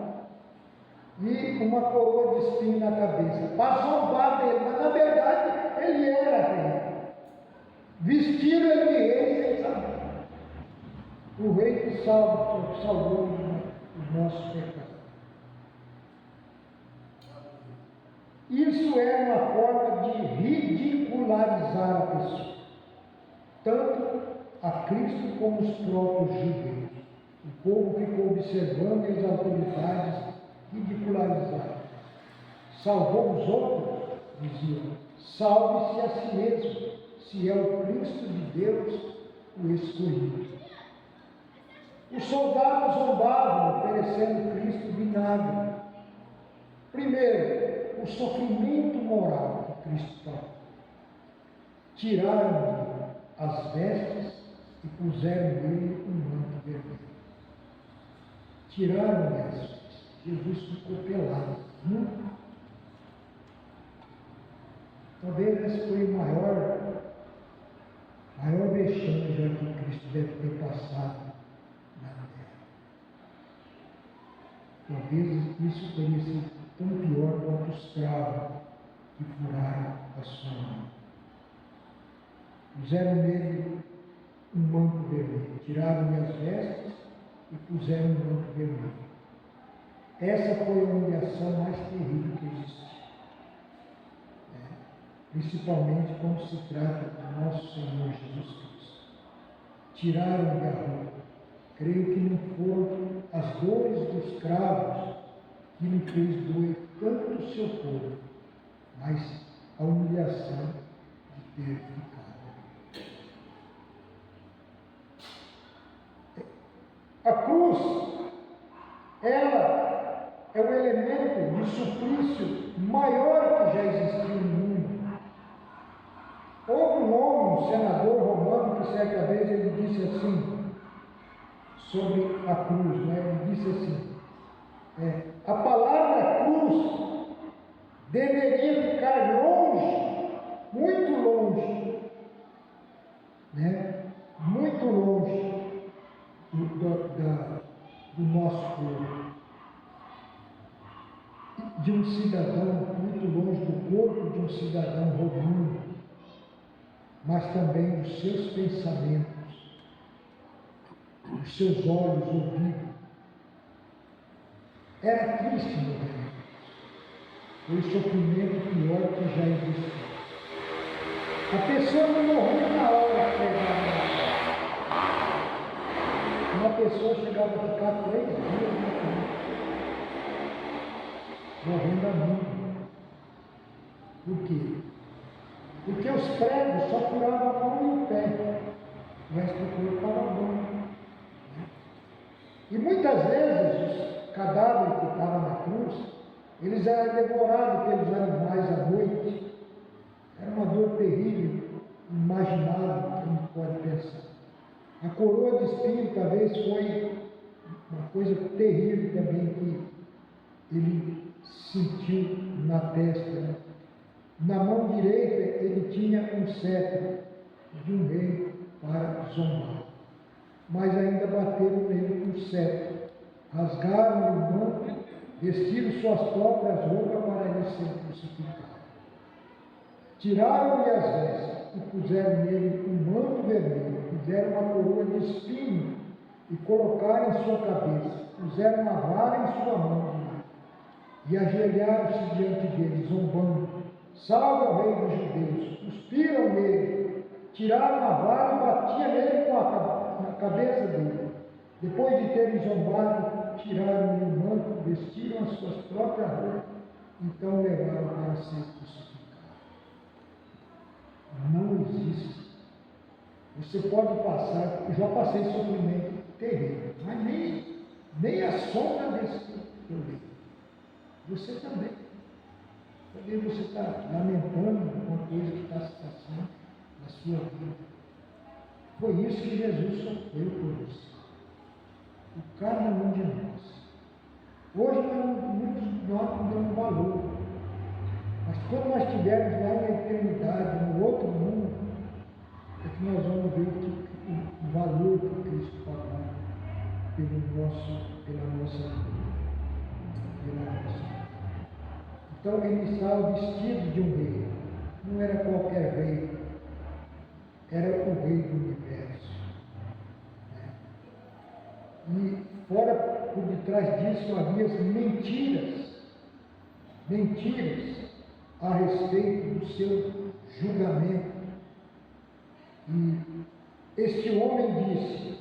e uma coroa de espinho na cabeça, para zombar dele, mas na verdade ele era rei. Vestiram ele de rei sem saber. O rei que salvou os nossos pecados. Isso é uma forma de ridicularizar a pessoa, tanto a Cristo como os próprios judeus. O povo ficou observando e as autoridades ridicularizaram. Salvou os outros, diziam, salve-se a si mesmo, se é o Cristo de Deus, o escolhido. Os soldados zombavam, oferecendo Cristo vinagre. Primeiro, o sofrimento moral que Cristo toma. Tiraram-lhe as vestes e puseram nele um manto vermelho. Tiraram as vestes. Jesus ficou pelado. Talvez esse foi o maior vexame já que Cristo deve ter passado na terra. Talvez isso teria sido tão pior quanto os cravos que furaram a sua mão. Puseram nele um manto vermelho, tiraram-lhe as vestes e puseram um manto vermelho. Essa foi a humilhação mais terrível que existiu. Principalmente quando se trata do nosso Senhor Jesus Cristo. Tiraram-lhe a roupa. Creio que não foram as dores dos cravos que lhe fez doer tanto o seu corpo, mas a humilhação de ter ficado. A cruz, ela é o elemento de suplício maior que já existiu no mundo. Houve um homem, um senador romano, que certa vez ele disse assim, sobre a cruz, ele disse assim, a palavra cruz deveria ficar longe, muito longe, muito longe do nosso corpo. De um cidadão, muito longe do corpo de um cidadão romano, mas também dos seus pensamentos, dos seus olhos, ouvidos. Era triste morrer. Foi o sofrimento pior que já existiu. A pessoa não morria na hora que pegava na terra. Uma pessoa chegava a ficar 3 dias na cama. morrendo a mão. Por quê? Porque os pregos só furavam a mão e o pé. O resto do corpo estava bom. E muitas vezes os cadáveres que estavam na cruz, eles eram devorados pelos animais à noite. Era uma dor terrível, imaginável, que não pode pensar. A coroa de espinho talvez foi uma coisa terrível também que ele sentiu na testa. Né? Na mão direita ele tinha um cetro de um rei para zombar. Mas ainda bateram nele com o cetro, rasgaram-lhe o manto, vestiram suas próprias roupas para ele ser crucificado. Tiraram-lhe as vestes e puseram nele um manto vermelho, fizeram uma coroa de espinho e colocaram em sua cabeça, puseram uma vara em sua mão e ajoelharam-se diante dele, zombando: salve ao rei dos judeus! Cuspiram nele, tiraram a vara e batiam nele na cabeça dele. Depois de terem zombado, tiraram-lhe o manto, vestiram as suas próprias roupas, então levaram para ser crucificado. Não existe. Você pode passar, eu já passei sofrimento terrível, mas nem a sombra desse que eu vi. Você também. Também você está lamentando uma coisa que está se passando na sua vida. Foi isso que Jesus sofreu por você. O cada um de nós. Hoje muitos de nós não damos valor. Mas quando nós estivermos lá na eternidade, no outro mundo, é que nós vamos ver o valor que Cristo pagou pela nossa vida. Então ele estava vestido de um rei. Não era qualquer rei. Era o rei do universo. E fora, por detrás disso, havia mentiras a respeito do seu julgamento. E este homem disse: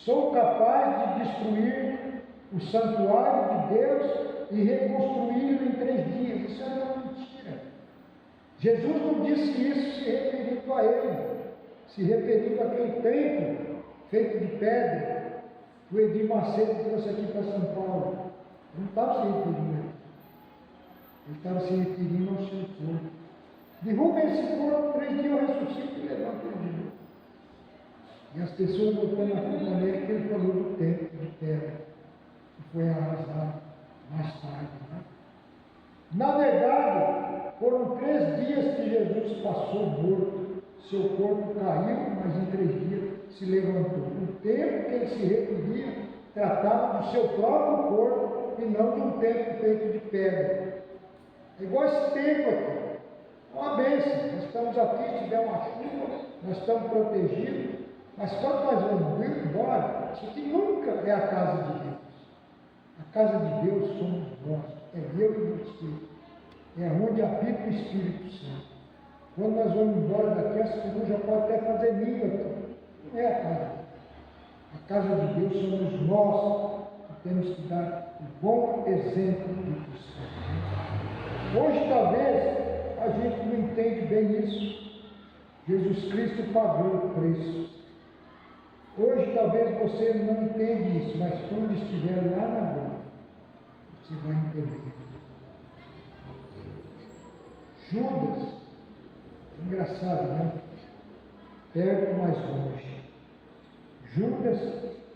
sou capaz de destruir o santuário de Deus e reconstruí-lo em 3 dias. Isso é uma mentira. Jesus não disse isso se referindo a ele, se referindo àquele templo feito de pedra que o Edir Macedo trouxe aqui para São Paulo. Ele não estava se referindo a ele. Ele estava se referindo ao seu corpo. Derrubem esse corpo, 3 dias eu ressuscito e levanto ele de novo. E as pessoas voltando a culpa nele que ele falou do templo de pedra, que foi arrasado mais tarde. Né? Na verdade, foram 3 dias que Jesus passou morto. Seu corpo caiu, mas em 3 dias se levantou. O tempo que ele se referia tratava do seu próprio corpo e não de um templo feito de pedra. É igual esse tempo aqui. É uma bênção. Nós estamos aqui, se der uma chuva, nós estamos protegidos. Mas quando nós vamos embora, isso aqui nunca é a casa de Deus. A casa de Deus somos nós. É eu e você. É onde habita o Espírito Santo. Quando nós vamos embora daqui, as pessoas já podem até fazer língua aqui. Não é a casa. A casa de Deus somos nós que temos que dar um bom exemplo de cristão. Hoje, talvez, a gente não entende bem isso. Jesus Cristo pagou o preço. Hoje, talvez você não entenda isso, mas quando estiver lá na glória, você vai entender. Judas, engraçado, né? Perto, mais longe. Judas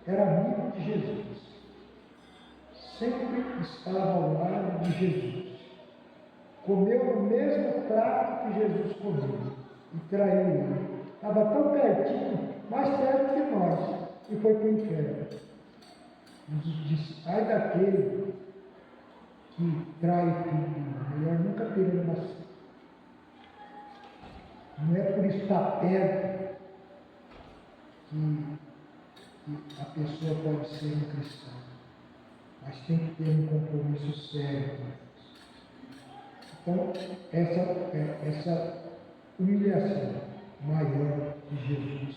era amigo de Jesus. Sempre estava ao lado de Jesus. Comeu no mesmo prato que Jesus comeu e traiu ele. Estava tão pertinho, mais perto que nós, e foi para o inferno. Jesus disse: ai daquele que trai o filho, melhor nunca ter ele nascido. Não é por estar perto que a pessoa pode ser um cristão, mas tem que ter um compromisso sério com Deus. Então, essa humilhação maior que Jesus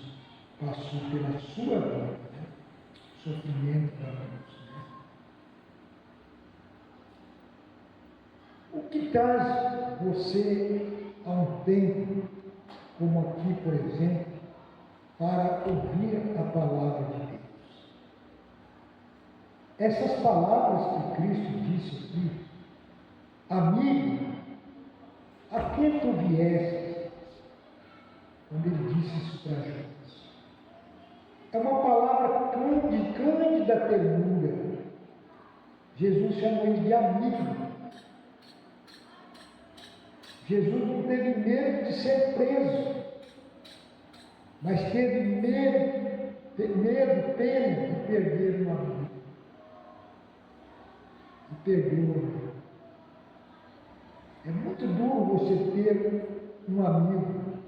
passou pela sua vida, né? Sofrimento da cruz. Né? traz você a um tempo, como aqui, por exemplo, para ouvir a palavra de Deus? Essas palavras que Cristo disse aqui, amigo, a quem tu vieste, quando ele disse isso para Judas, é uma palavra cândida ternura. Jesus chamou ele de amigo. Jesus não teve medo de ser preso, mas teve medo, pena de perder um amigo. E perdeu o amigo. É muito duro você ter um amigo,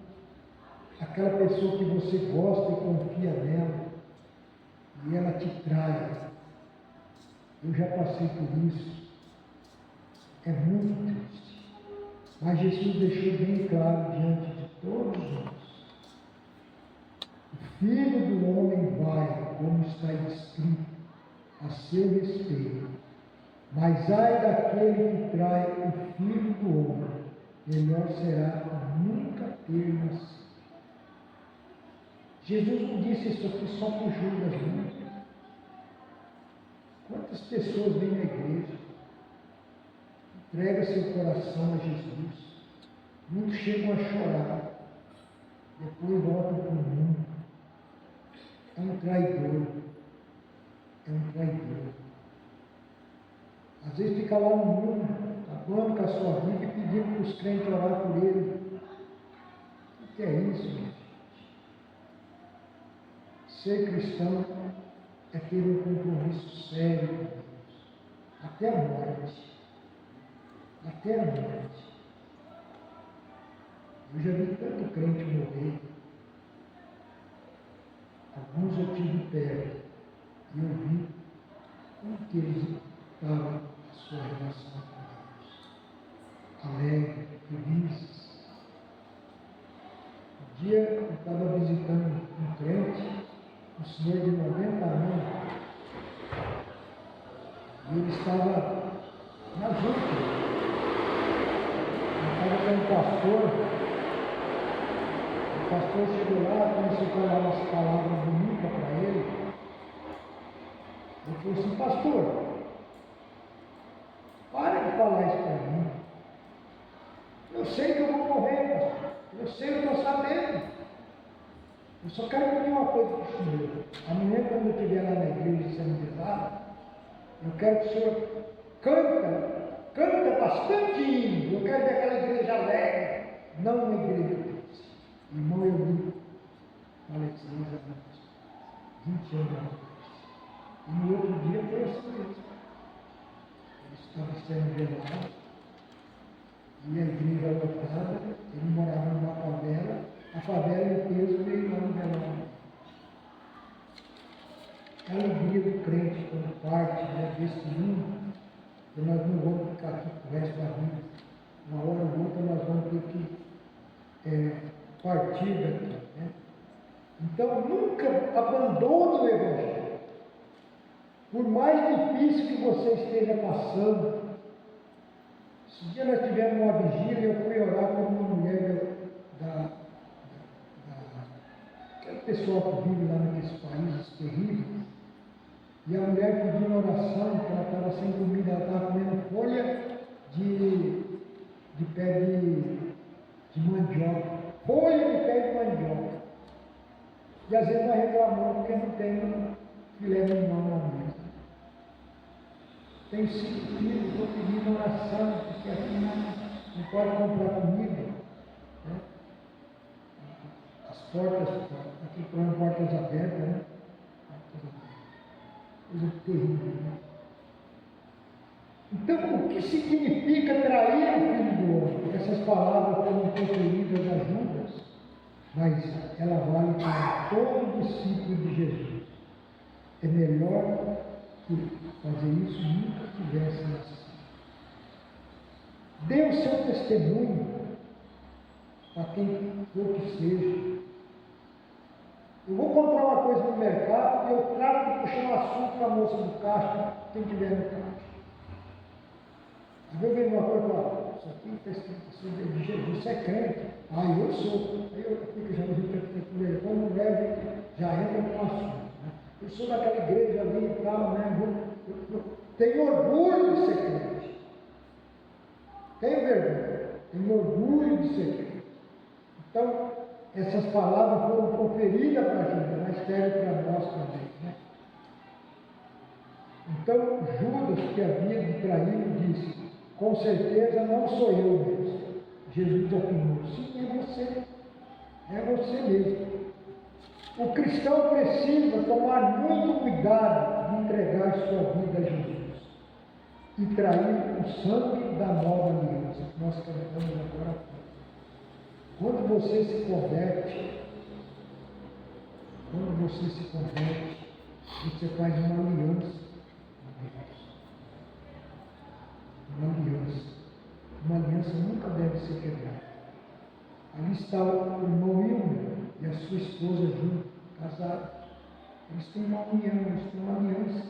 aquela pessoa que você gosta e confia nela, e ela te trai. Eu já passei por isso. É muito triste. Mas Jesus deixou bem claro diante de todos nós. O Filho do Homem vai, como está escrito, a seu respeito. Mas ai daquele que trai o Filho do Homem, melhor será nunca ter nascido. Jesus não disse isso aqui só para Judas, não. Quantas pessoas vêm na igreja, entrega seu coração a Jesus, muitos chegam a chorar, depois voltam para o mundo. É um traidor, é um traidor. Às vezes fica lá no mundo, acabando com a sua vida e pedindo para os crentes orar por ele. O que é isso, minha gente? Ser cristão é ter um compromisso sério com Deus, até a morte. Até a morte. Eu já vi tanto crente morrer. Alguns eu tive perto e eu vi como que eles estavam a sua relação com Deus. Alegres, felizes. Um dia eu estava visitando um crente, um senhor de 90 anos, e ele estava nas últimas. Estava com um pastor. O pastor chegou lá, começou a falar umas palavras bonitas para ele. Ele falou assim: pastor, para de falar isso para mim. Eu sei que eu vou morrer, pastor. Eu sei, eu estou sabendo. Eu só quero pedir uma coisa para o senhor. Amanhã, quando eu estiver lá na igreja sendo rezado, eu quero que o senhor canta bastante hino. Eu quero ver aquela igreja alegre, não uma igreja triste. Irmão, eu vi faleceu há 20 anos atrás. E no outro dia foi assim mesmo. Ele estava sendo velado, e a igreja lotada, ele morava numa favela, a favela inteira veio lá no velório. É a alegria do crente quando parte desse mundo, e nós não vamos ficar aqui pro resto da vida. Uma hora ou outra nós vamos ter que partir daqui. Né? Então nunca abandone o Evangelho. Por mais difícil que você esteja passando. Esse dia nós tivemos uma vigília e eu fui orar com uma mulher aquele pessoal que vive lá naqueles países terríveis. E a mulher pediu uma oração, que ela estava sem comida, ela estava comendo folha de pé de mandioca. Folha de pé de mandioca. E às vezes nós reclamamos porque não tem filé mignon na mesa. Tenho 5 filhos, estou pedindo oração, porque aqui não pode comprar comida. Né? As portas, aqui foram portas abertas, né? Coisa terrível, né? Então, o que significa trair o Filho do Homem? Essas palavras foram proferidas a Judas, mas ela vale para todo discípulo de Jesus. É melhor que fazer isso nunca tivesse nascido. Dê o seu testemunho a quem for que seja. Eu vou comprar uma coisa no mercado e eu trato de puxar um assunto para a moça do caixa, quem tiver no caixa. Às vezes vem uma coisa e fala: isso aqui está escrito assim, de Jesus, você é crente? Ah, eu sou. Aí eu fico já no quando não leve, já entra no assunto. Né? Eu sou daquela igreja ali e tal, né? Eu tenho orgulho de ser crente. Tenho vergonha, tenho orgulho de ser crente. Então, essas palavras foram proferidas para a gente, mas servem para nós também. Né? Então, Judas, que havia de traí-lo, disse: com certeza não sou eu mesmo. Jesus afirmou: sim, é você. É você mesmo. O cristão precisa tomar muito cuidado de entregar sua vida a Jesus e trair o sangue da nova aliança que nós cantamos agora há pouco. Quando você se converte, você faz uma aliança com Deus. Uma aliança. Uma aliança nunca deve ser quebrada. Ali está o irmão Wilmer e a sua esposa junto, casados. Eles têm uma união, eles têm uma aliança.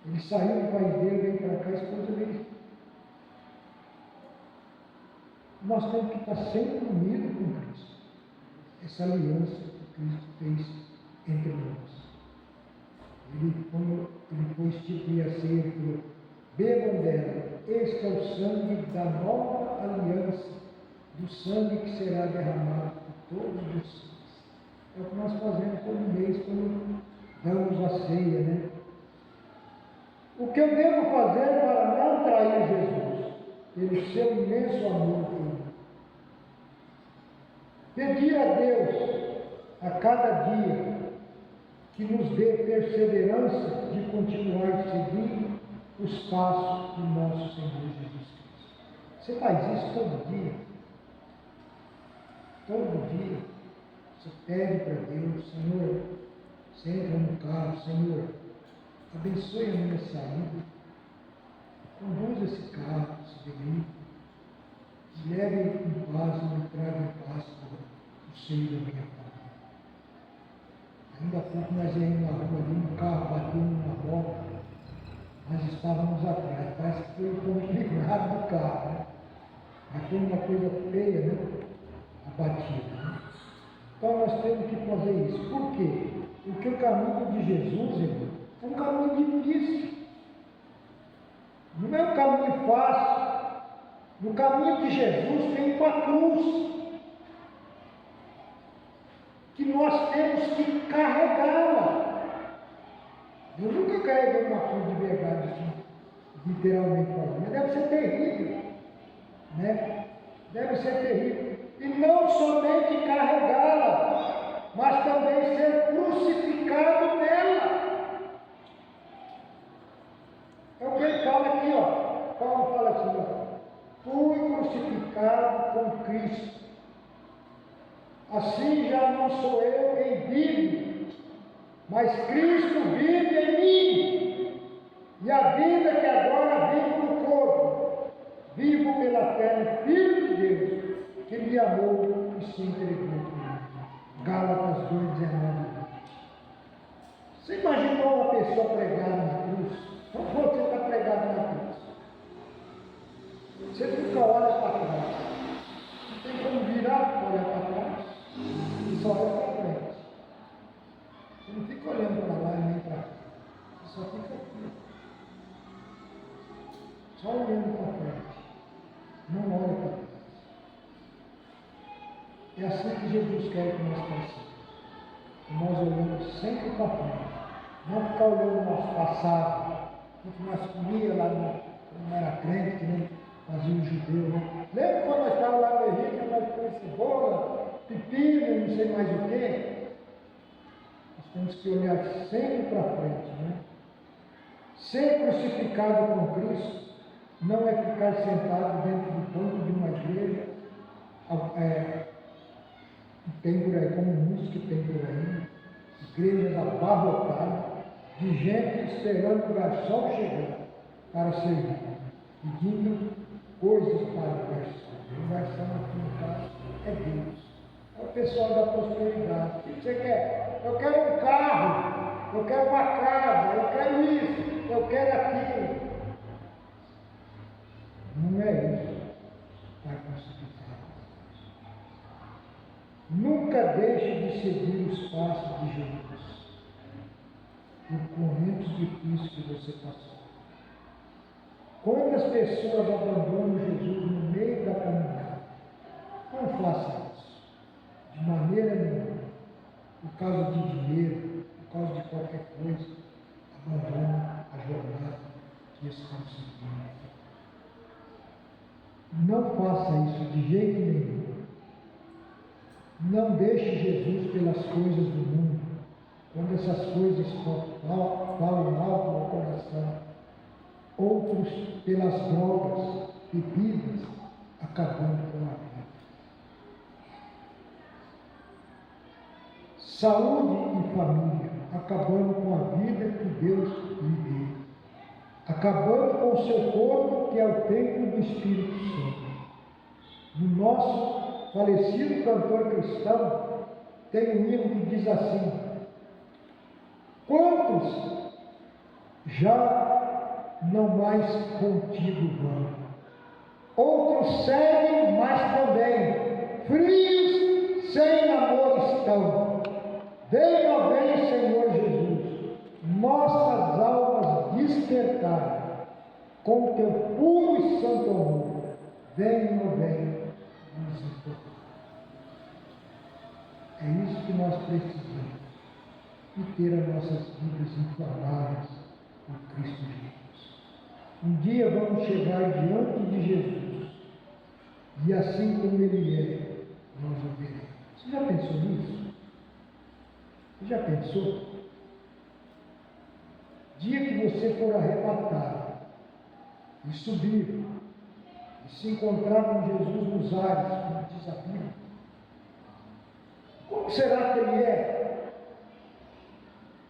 Ele saiu do país dele, veio para cá, a esposa dele. Nós temos que estar sempre unidos com Cristo. Essa aliança que Cristo fez entre nós. Quando ele foi instituir a ceia, ele falou: bebam dela, este é o sangue da nova aliança, do sangue que será derramado por todos vocês. É o que nós fazemos todo mês quando damos a ceia, né? O que eu devo fazer para não trair Jesus? Pelo seu imenso amor por mim. Pedir a Deus a cada dia que nos dê perseverança de continuar seguindo os passos do nosso Senhor Jesus Cristo. Você faz isso todo dia? Todo dia. Você pede para Deus: Senhor, você entra no carro, Senhor, abençoe a minha saída, conduz esse carro, esse veículo, leve em paz e me traga em paz para o seio da minha família. Ainda há pouco nós íamos na rua ali, um carro bateu numa moto, nós estávamos atrás, parece que foi um livrado do carro, né? Mas foi uma coisa feia, né? A batida, né? Então nós temos que fazer isso. Por quê? Porque o caminho de Jesus, irmão, é um caminho difícil. Não é um caminho fácil. No caminho de Jesus tem uma cruz que nós temos que carregá-la. Eu nunca carreguei uma cruz de verdade assim, literalmente falando, mas deve ser terrível, né? Deve ser terrível. E não somente carregá-la, mas também ser crucificado nela. É o que ele fala aqui, ó. Paulo fala assim, ó: fui crucificado com Cristo. Assim já não sou eu quem vive, mas Cristo vive em mim. E a vida que agora vivo no corpo, vivo pela fé no Filho de Deus, que me amou e se entregou por mim. Gálatas 2:19. Você imaginou uma pessoa pregada na cruz? Como você está pregado na cruz? Você nunca olha para trás. Não tem como virar para olhar para trás. E só olha para frente. Você não fica olhando para lá e nem para cá. Você só fica aqui. Só olhando para frente. Não olha para trás. É assim que Jesus quer que nós façamos. Nós olhamos sempre para frente. Não ficar olhando o nosso passado. O que nós comíamos lá quando não era crente, que nem fazia o judeu, né? Lembra quando nós estávamos lá no Egito, nós comíamos cebola, pepino, não sei mais o quê? Nós temos que olhar sempre para frente, né? Ser crucificado com Cristo não é ficar sentado dentro do banco de uma igreja, tem por aí, como muitos que tem por aí, igrejas abarrotadas, de gente esperando o garçom chegar para servir, pedindo coisas para o garçom. O garçom aqui no caso é Deus. É o pessoal da prosperidade. O que você quer? Eu quero um carro, eu quero uma casa, eu quero isso, eu quero aquilo. Não é isso. com suficiência. Nunca deixe de seguir os passos de Jesus, por momentos difíceis que você passou. Quantas pessoas abandonam Jesus no meio da caminhada? Não faça isso, de maneira nenhuma. Por causa de dinheiro, por causa de qualquer coisa, abandona a jornada que estão seguindo. Não faça isso de jeito nenhum. Não deixe Jesus pelas coisas do mundo, quando essas coisas falam alto no coração. Outros pelas drogas, bebidas, acabando com a vida. Saúde e família, acabando com a vida que Deus lhe deu. Acabando com o seu corpo, que é o templo do Espírito Santo. No nosso falecido cantor cristão, tem um hino que diz assim: quantos já não mais contigo vão? Outros seguem, mas também frios, sem amor estão. Vem, ó vem, Senhor Jesus, nossas almas despertar com teu puro e santo amor. Vem, ó vem, nos encontrar. É isso que nós precisamos, e ter as nossas vidas inflamadas por Cristo Jesus. Um dia vamos chegar diante de Jesus, e assim como Ele é, nós o veremos. Você já pensou nisso? Você já pensou? Dia que você for arrebatado e subir e se encontrar com Jesus nos ares, como diz a Bíblia, como será que Ele é?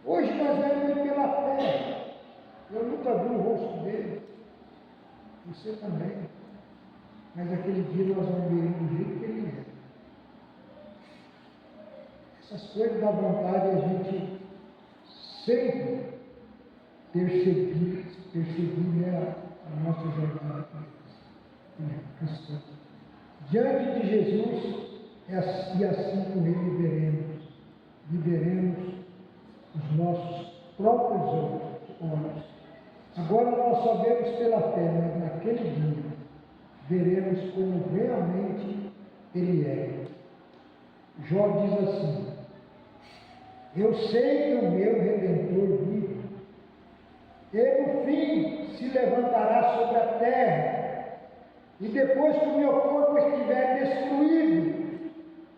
Hoje nós vemos Ele pela fé. Eu nunca vi o rosto dele. Você também. Mas aquele dia nós vamos ver Ele do jeito que Ele é. Essas coisas da vontade a gente sempre perseguir a nossa jornada cristã. Diante de Jesus, e assim com Ele veremos os nossos próprios olhos. Agora nós só vemos pela fé, mas naquele dia veremos como realmente Ele é. Jó diz assim: eu sei que o meu Redentor vive, e no fim se levantará sobre a terra, e depois que o meu corpo estiver destruído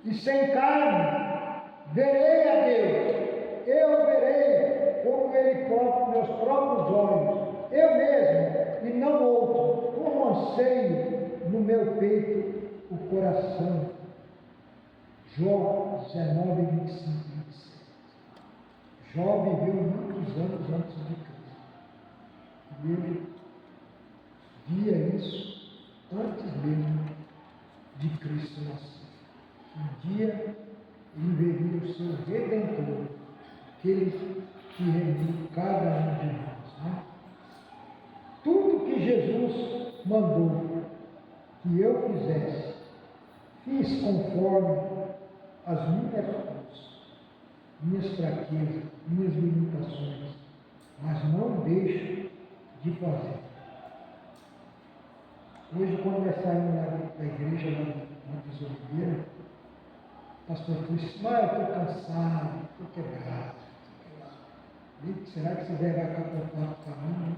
e sem carne, verei a Deus. Eu verei como Ele próprio, meus próprios olhos, eu mesmo e não outro, como anseio no meu peito o coração. Jó 19, 25, 27. Jó viveu muitos anos antes de Cristo. E ele via isso antes mesmo de Cristo nascer. Um dia ele veria o seu Redentor, aquele que remiu cada um de nós. Né? Tudo que Jesus mandou que eu fizesse, fiz conforme as minhas forças, minhas fraquezas, minhas limitações, mas não deixo de fazer. Hoje, quando nós saímos lá da igreja, lá de Montes Oliveira, o pastor disse: mas eu estou cansado, estou quebrado. Será que você vai capotar para mim?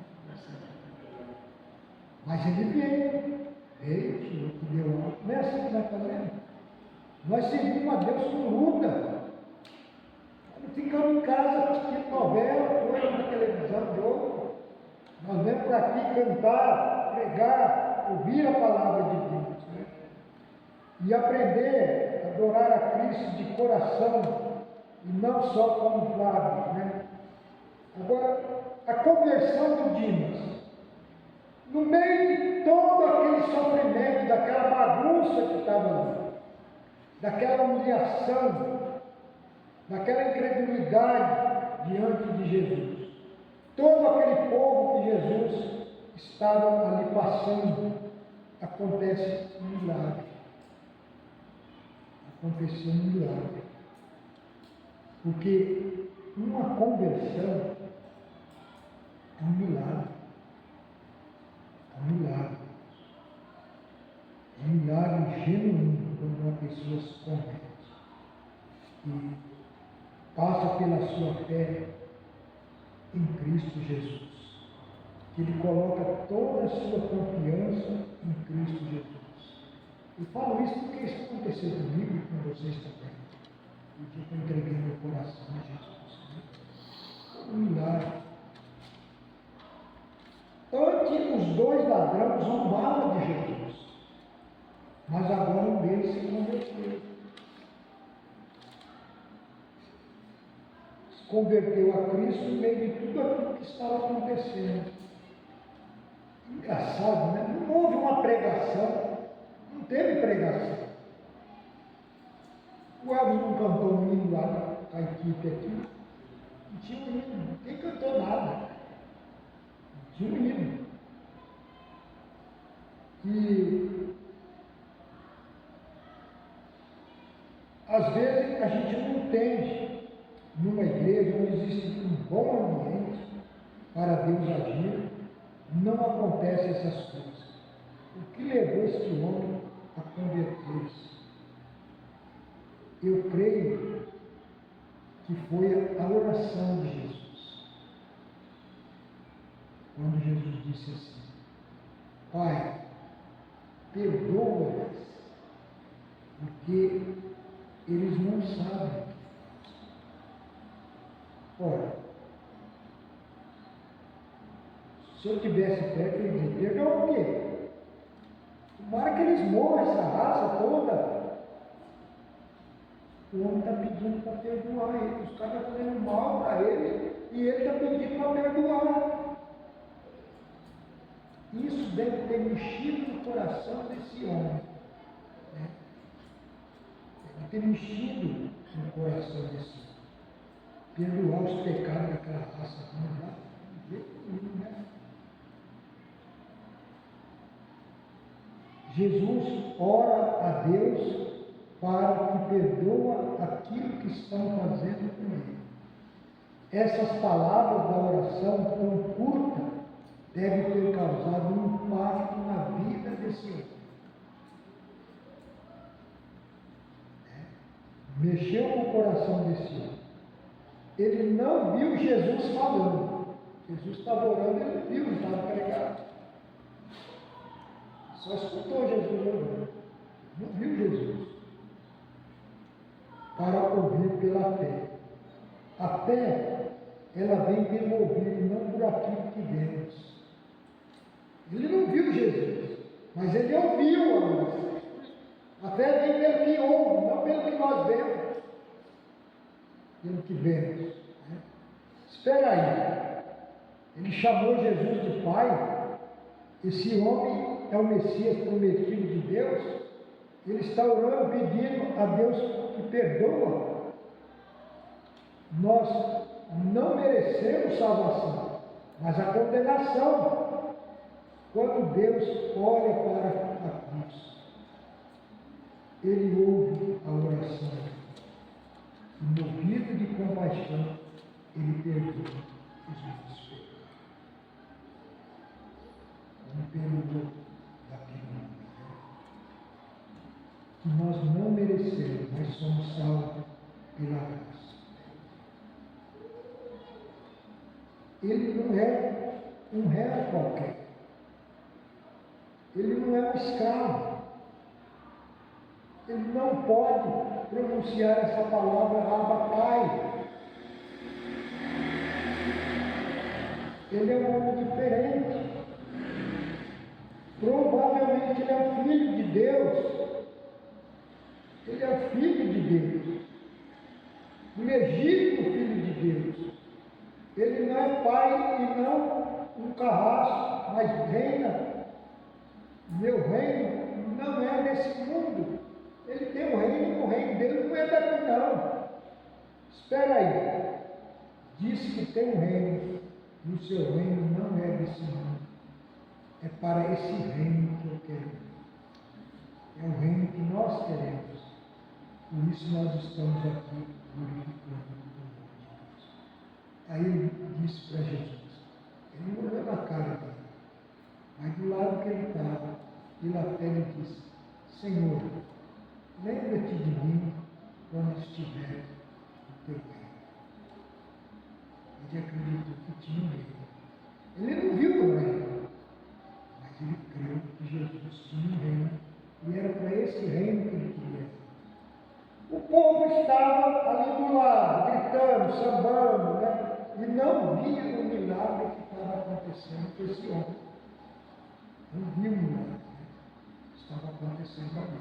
Mas ele veio, tirou, que deu alto. Não é assim que nós fazemos. Nós servimos a Deus com luta. Ficamos em casa assistindo novela, coisa na televisão, jogo. Nós vamos para aqui cantar, pregar, ouvir a palavra de Deus. Né? E aprender a adorar a Cristo de coração, e não só como lábios. Né? Agora, a conversão do Dimas, no meio de todo aquele sofrimento, daquela bagunça que estava ali, daquela humilhação, daquela incredulidade diante de Jesus, todo aquele povo que Jesus estava ali passando, acontece um milagre. Aconteceu um milagre. Porque uma conversão é um milagre. É um milagre. É um milagre genuíno quando uma pessoa se converte e passa pela sua fé em Cristo Jesus. Que ele coloca toda a sua confiança em Cristo Jesus. Eu falo isso porque isso aconteceu comigo e com vocês também. Porque eu entreguei meu coração a Jesus. Um milagre. Antes, os dois ladrões zombavam de Jesus. Mas agora um deles se converteu. Se converteu a Cristo no meio de tudo aquilo que estava acontecendo. Engraçado, né? Não houve uma pregação. Não teve pregação. O Elvis não cantou um hino lá com a equipe aqui. Não tinha um hino. Ninguém cantou nada. Não tinha um hino. E às vezes a gente não entende numa igreja onde existe um bom ambiente para Deus agir, não acontece essas coisas. O que levou este homem a converter-se? Eu creio que foi a oração de Jesus. Quando Jesus disse assim: Pai, perdoa-lhes, porque eles não sabem. Ora, se eu tivesse perto, eu ia dizer: perdoa o quê? Tomara que eles morram, essa raça toda. O homem está pedindo para perdoar ele. Os caras estão fazendo mal para ele e ele está pedindo para perdoar. Isso deve ter mexido no coração desse homem. Né? Deve ter mexido no coração desse homem. Perdoar os pecados daquela raça. Não dá de jeito nenhum, né? Jesus ora a Deus para que perdoa aquilo que estão fazendo com ele. Essas palavras da oração tão curta devem ter causado um impacto na vida desse homem. Mexeu com o coração desse homem. Ele não viu Jesus falando. Jesus estava orando, ele não viu, ele estava pregado. Só escutou Jesus orando. Não viu Jesus. Para ouvir pela fé. A fé, ela vem pelo ouvido, não por aquilo que vemos. Ele não viu Jesus, mas ele ouviu a oração. A fé vem pelo que ouve, não pelo que nós vemos. Pelo que vemos. Né? Espera aí. Ele chamou Jesus de Pai. Esse homem é o Messias prometido de Deus. Ele está orando, pedindo a Deus que perdoa. Nós não merecemos salvação, mas a condenação. Quando Deus olha para a cruz, Ele ouve a oração. E movido de compaixão, Ele perdoa os nossos pecados. Como perdoou daquele homem. Que nós não merecemos, mas somos salvos pela graça. Ele não é um réu qualquer. Ele não é um escravo. Ele não pode pronunciar essa palavra Abba Pai. Ele é um homem diferente. Provavelmente ele é o filho de Deus. Ele é o filho de Deus. O legítimo filho de Deus. Ele não é pai e não um carrasco, mas reina. Meu reino não é desse mundo. Ele tem um reino, o reino dele não é daqui não. Espera aí. Disse que tem um reino, e o seu reino não é desse mundo. É para esse reino que eu quero. é o reino que nós queremos. Por isso nós estamos aqui glorificando o nome de Deus. Aí ele disse para Jesus, ele não olhou na cara dele, mas do lado que ele estava, pela fé ele disse, Senhor, lembra-te de mim quando estiver no teu reino. Ele acreditou que tinha um reino. Ele não viu o reino, mas ele creu que Jesus tinha um reino e era para esse reino que ele queria. O povo estava ali do lado, gritando, sambando, né? E não via o milagre que estava acontecendo com esse homem. Não via o milagre, né? Estava acontecendo ali.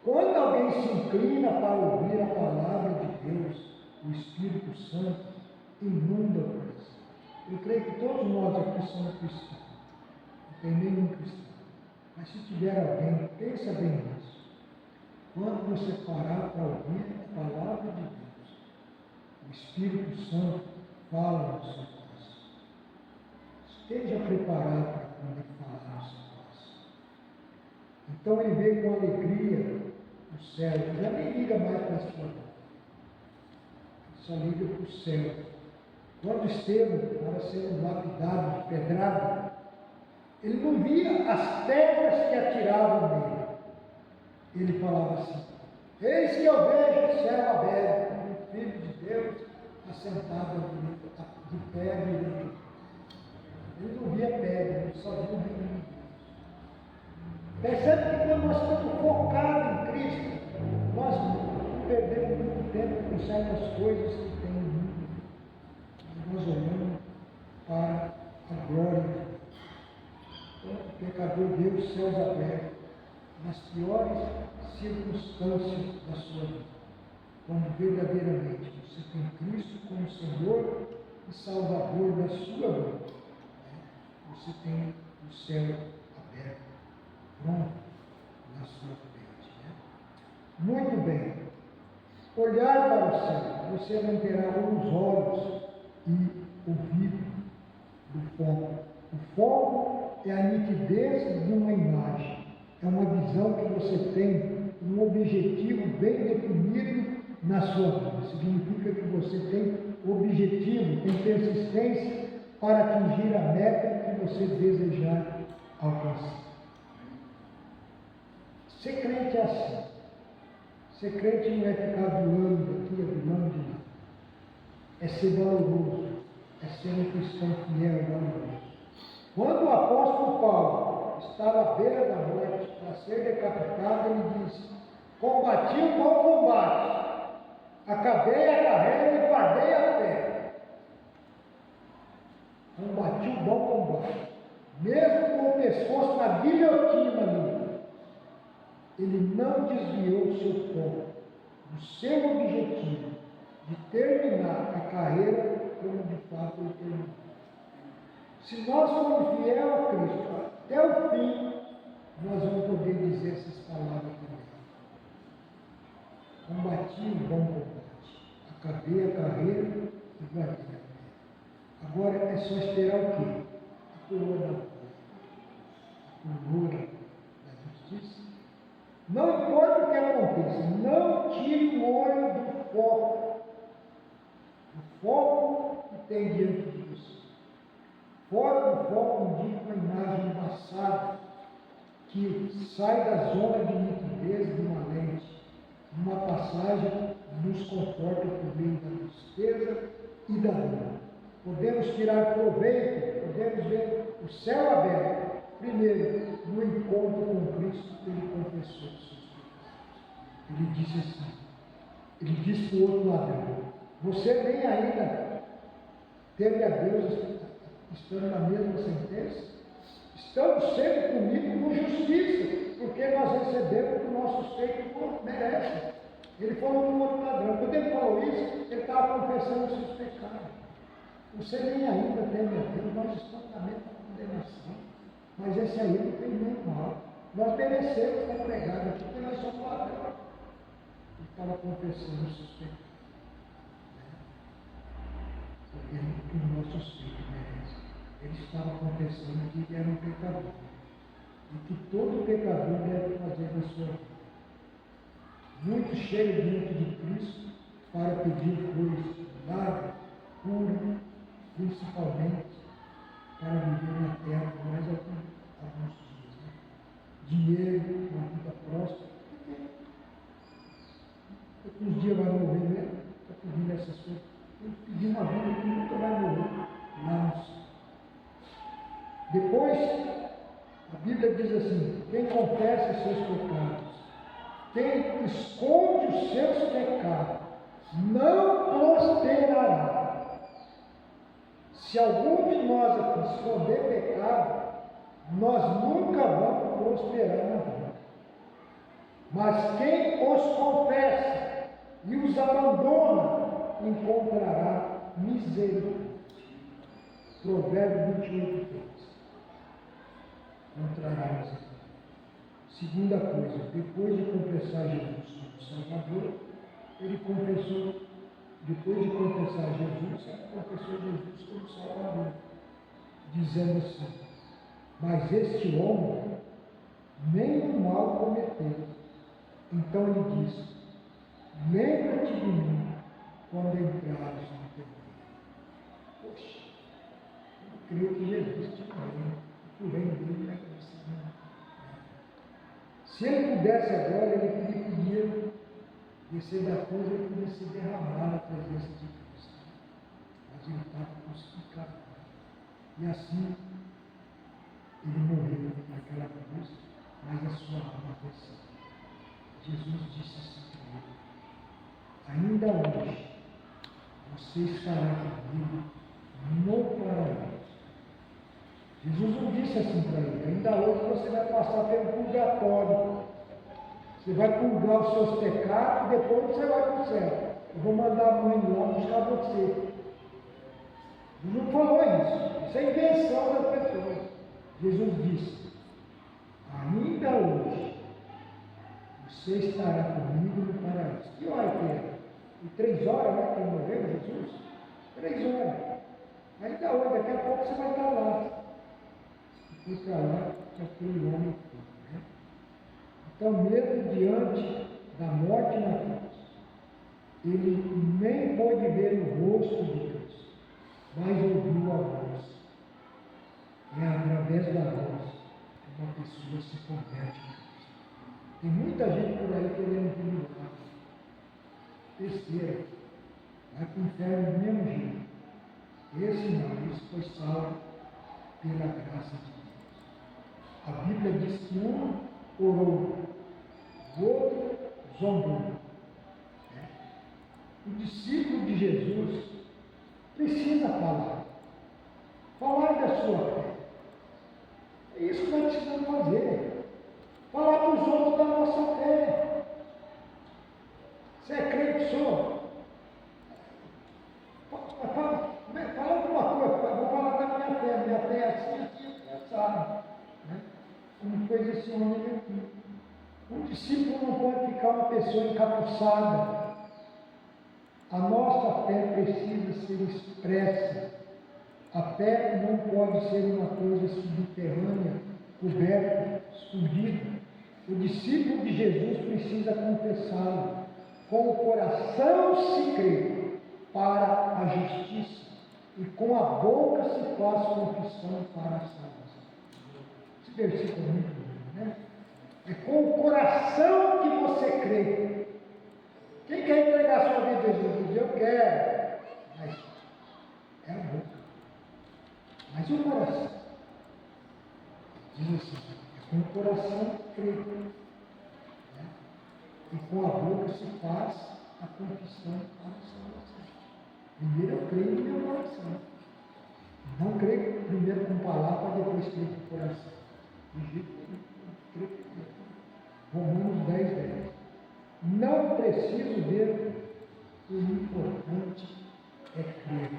Quando alguém se inclina para ouvir a palavra de Deus, o Espírito Santo inunda o coração. Eu creio que todos nós aqui somos cristãos. Não tem nenhum cristão. Mas se tiver alguém, pensa bem nisso. Quando você parar para ouvir a palavra de Deus, o Espírito Santo fala no seu coração. Esteja preparado para quando ele falar no seu coração. Então ele veio com alegria do céu, já nem liga mais para a sua boca. Só liga para o céu. Quando Estevão estava sendo lapidado de pedrada, ele não via as pedras que atiravam nele. Ele falava assim, eis que eu vejo o céu aberto, o Filho de Deus assentado de pé à direita. Ele não via pedra, ele só via o reino de Deus. Percebe que quando nós estamos focados em Cristo, nós perdemos muito tempo com certas coisas que tem no mundo. Nós olhamos para a glória de Deus. Então, o pecador vê os céus abertos nas piores circunstâncias da sua vida. Quando verdadeiramente você tem Cristo como Senhor e Salvador da sua vida, você tem o céu aberto, pronto na sua frente. Muito bem. Olhar para o céu, você não terá os olhos e ouvido do foco. O foco é a nitidez de uma imagem. É uma visão que você tem, um objetivo bem definido na sua vida. Significa que você tem objetivo, tem persistência para atingir a meta que você desejar alcançar. Ser crente é assim. Ser crente não é ficar adulando daqui, adulando de lá. É ser valoroso, é ser um cristão fiel e valoroso. Quando o apóstolo Paulo estava à beira da morte para ser decapitado, ele disse, combati o bom combate, acabei a carreira e guardei a fé. Combati o bom combate, mesmo com o pescoço na guilhotina ali. Ele não desviou o seu foco, do seu objetivo, de terminar a carreira como de fato ele terminou. Se nós formos fiel a Cristo até o fim, nós vamos poder dizer essas palavras também. Combati o bom combate, acabei a carreira e guardei a fé. Agora é só esperar o quê? A coroa da glória, a coroa da justiça. Não importa o que aconteça, não tire o olho do foco. O foco que tem diante de você. Fora do foco indica uma imagem embaçada que sai da zona de nitidez de uma lente. Uma passagem nos conforta por meio da tristeza e da dor. Podemos tirar proveito, podemos ver o céu aberto. Primeiro, no encontro com Cristo, ele confessou os seus pecados. Ele disse assim, ele disse para o outro ladrão, você nem ainda teme a Deus estando na mesma sentença? Estamos sendo punidos com justiça, porque nós recebemos o que nossos feitos merecem. Ele falou para o outro ladrão, quando ele falou isso, ele estava confessando os seus pecados. Você nem ainda teme a Deus, nós estamos na mesma condenação. Mas esse aí não tem nem mal. Nós merecemos estar pregados aqui, porque nós somos ladrões. Ele estava confessando os seus pecados. Porque os nossos filhos merecem. Ele estava confessando que ele era um pecador. e que todo pecador deve fazer na sua vida. Muito cheio diante de Cristo para pedir coisas, milagre, cura, principalmente para viver na terra por mais alguns dias. Né? Dinheiro, uma vida próspera. Daqui uns dias vai morrer mesmo, está pedindo essas coisas. Tem que pedir uma vida que nunca vai morrer lá no céu. Depois, a Bíblia diz assim: quem confessa os seus pecados, quem esconde os seus pecados, não prosperará. Se algum de nós aqui esconder pecado, nós nunca vamos prosperar na vida. Mas quem os confessa e os abandona, encontrará misericórdia. Provérbio 28, 3. Encontrará misericórdia. Segunda coisa, depois de confessar Jesus como Salvador, ele confessou, depois de confessar Jesus, ele confessou Jesus como Salvador, dizendo assim: mas este homem nenhum mal cometeu. Então ele disse: lembra-te de mim quando entrares no teu reino. Poxa, eu creio que Jesus tinha um reino, que o reino dele era esse reino. Se ele pudesse agora, ele podia descer da cruz, ele podia se derramar na presença de Cristo. Mas ele estava crucificado. E assim, ele morreu naquela cruz, mas a sua alma venceu. Jesus disse assim para ele: ainda hoje você estará comigo no paraíso. Jesus não disse assim para ele: ainda hoje você vai passar pelo purgatório, você vai purgar os seus pecados e depois você vai para o céu. Eu vou mandar a mãe lá buscar você. Jesus não falou isso. Isso é invenção das pessoas. Jesus disse: ainda hoje você estará comigo no paraíso. Que hora que era? E 3 horas, né? Que ele morreu, Jesus? 3 horas. Ainda hoje, daqui a pouco você vai estar lá. E foi para lá que aquele homem foi. Né? Então, mesmo diante da morte na cruz, ele nem pôde ver o rosto de Deus, mas ouviu a voz. É através da voz que uma pessoa se converte a Cristo. Tem muita gente por aí querendo vir no lado. Besteira. Vai para o inferno do mesmo jeito. Esse não, esse foi salvo pela graça de Deus. A Bíblia diz que um orou, o outro zombou. O discípulo de Jesus precisa falar. Falar da sua fé. É isso que nós precisamos fazer. Falar para os outros da nossa fé. Você é crente, senhor? Fala alguma coisa. Vou falar da minha fé. Minha fé é assim, assim, sabe? Né? Como fez esse homem aqui. Um discípulo não pode ficar uma pessoa encapuçada. A nossa fé precisa ser expressa. A fé não pode ser uma coisa subterrânea, coberta, escondida. O discípulo de Jesus precisa confessá-lo. Com o coração se crê para a justiça e com a boca se faz confissão para a salvação. Esse versículo é muito lindo, né? É com o coração que você crê. Quem quer entregar sua vida a Jesus? Eu quero. Mas é a boca. Mas o coração. Diz assim: é com o coração que crê. Né? E com a boca se faz a confissão para a salvação. Primeiro eu creio no meu coração. Não creio primeiro com palavra, depois creio com o coração. De jeito nenhum. Creio primeiro. Romanos 10, 10. Não preciso ver, o importante é crer.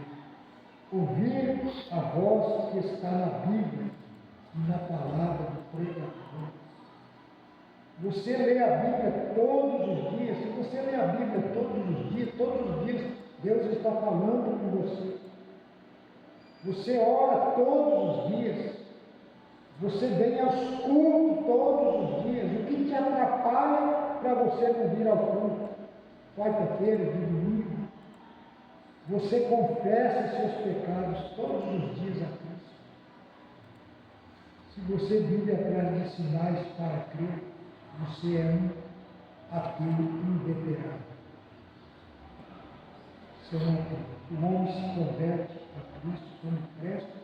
Ouvir a voz que está na Bíblia e na palavra do pregador. Você lê a Bíblia todos os dias. Se você lê a Bíblia todos os dias, Deus está falando com você. Você ora todos os dias. Você vem aos cultos todos os dias. O que te atrapalha para você não vir ao culto? Quarta-feira, de domingo. Você confessa seus pecados todos os dias a Cristo. Se você vive atrás de sinais para crer, você é um ateu inveterado. Você não tem. O homem se converte a Cristo quando presta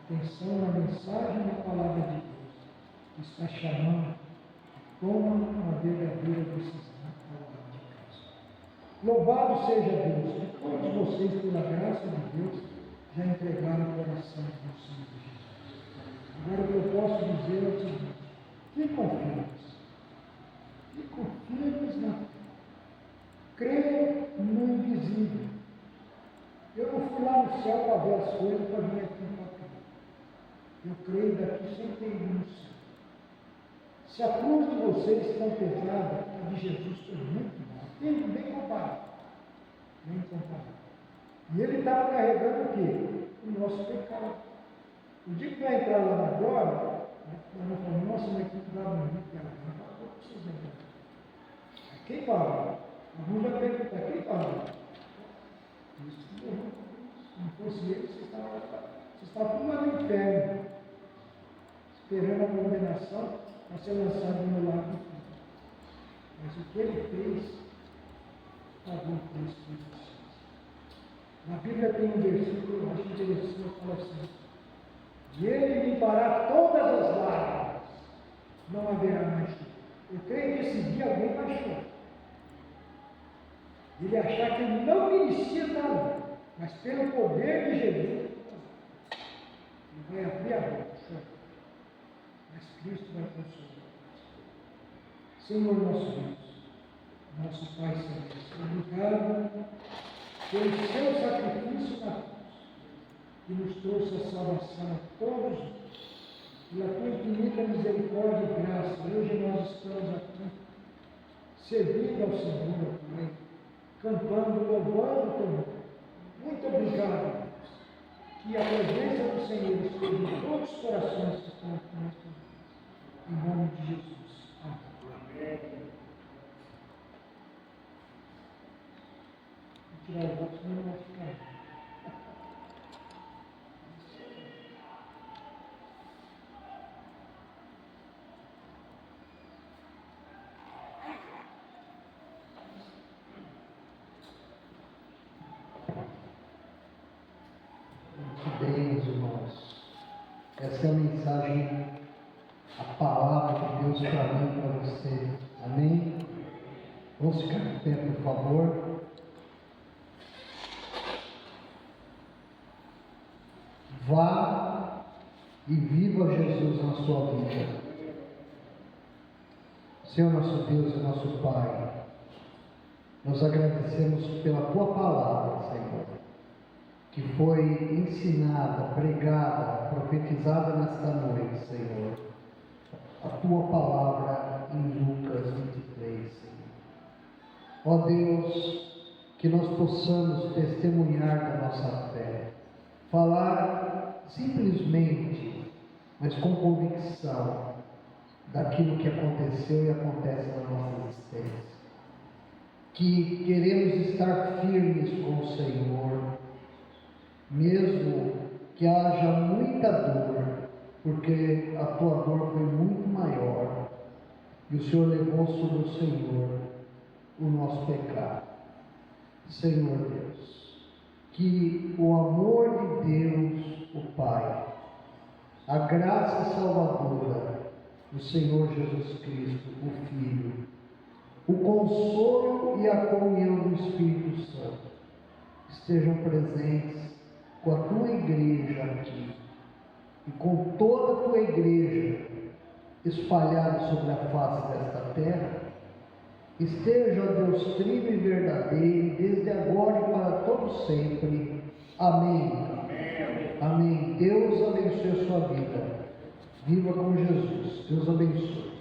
atenção na mensagem e na palavra de Deus. Está chamando, toma uma verdadeira decisão ao lado de Cristo. Louvado seja Deus, que todos vocês, pela graça de Deus, já entregaram o coração do Senhor Jesus. Agora o que eu posso dizer é o seguinte: ficam firmes na fé. Creia no invisível. Eu não fui lá no céu para ver as coisas, para vir aqui para crer. Eu creio daqui sem ter ido no céu. Se a cruz de vocês está pesada, a de Jesus foi muito mal. Nem comparado. Nem comparado. E ele estava carregando o quê? O nosso pecado. O dia que vai entrar lá na glória, nós vamos falar, nossa, mas que lugar bonito que ela não precisa ver. Quem fala? Alguns já perguntam, quem fala? Isso morreu. Se não fosse ele, você estava tudo lá no inferno, esperando a condenação para ser lançado no lago do fogo. Mas o que ele fez, pagou o preço de vocês. Na Bíblia tem um versículo, eu acho interessante, fala assim: e ele limpará todas as lágrimas, não haverá mais choro. Eu creio que esse dia alguém vai chorar. Ele achar que ele não merecia nada, mas pelo poder de Jesus, ele vai abrir a boca, chorar. Mas Cristo vai consolar. Senhor nosso Deus, nosso Pai Celeste, obrigado pelo seu sacrifício na cruz, que nos trouxe a salvação a todos nós. Pela tua infinita misericórdia e graça, hoje nós estamos aqui, servindo ao Senhor, Pai, cantando, louvando o teu nome. Muito obrigado, Deus, que a presença do Senhor esteja em todos os corações que estão aqui nesta noite. Em nome de Jesus. Amém. Vou tirar o voto, senão não vai ficar. Deus, irmãos, essa é a mensagem, a palavra de Deus para mim e para você. Amém? Vamos ficar de pé, por favor. Vá e viva Jesus na sua vida. Senhor nosso Deus e nosso Pai, nós agradecemos pela tua palavra, Senhor, que foi ensinada, pregada, profetizada nesta noite, Senhor. A tua palavra em Lucas 23, Senhor. Ó Deus, que nós possamos testemunhar da nossa fé, falar simplesmente, mas com convicção, daquilo que aconteceu e acontece na nossa existência. Que queremos estar firmes com o Senhor, mesmo que haja muita dor, porque a tua dor foi muito maior, e o Senhor levou sobre o Senhor o nosso pecado. Senhor Deus, que o amor de Deus, o Pai, a graça salvadora do Senhor Jesus Cristo, o Filho, o consolo e a comunhão do Espírito Santo estejam presentes com a tua igreja aqui e com toda a tua igreja espalhada sobre a face desta terra. Esteja, Deus, trino e verdadeiro, desde agora e para todo sempre. Amém. Amém. Amém. Deus abençoe a sua vida. Viva com Jesus. Deus abençoe.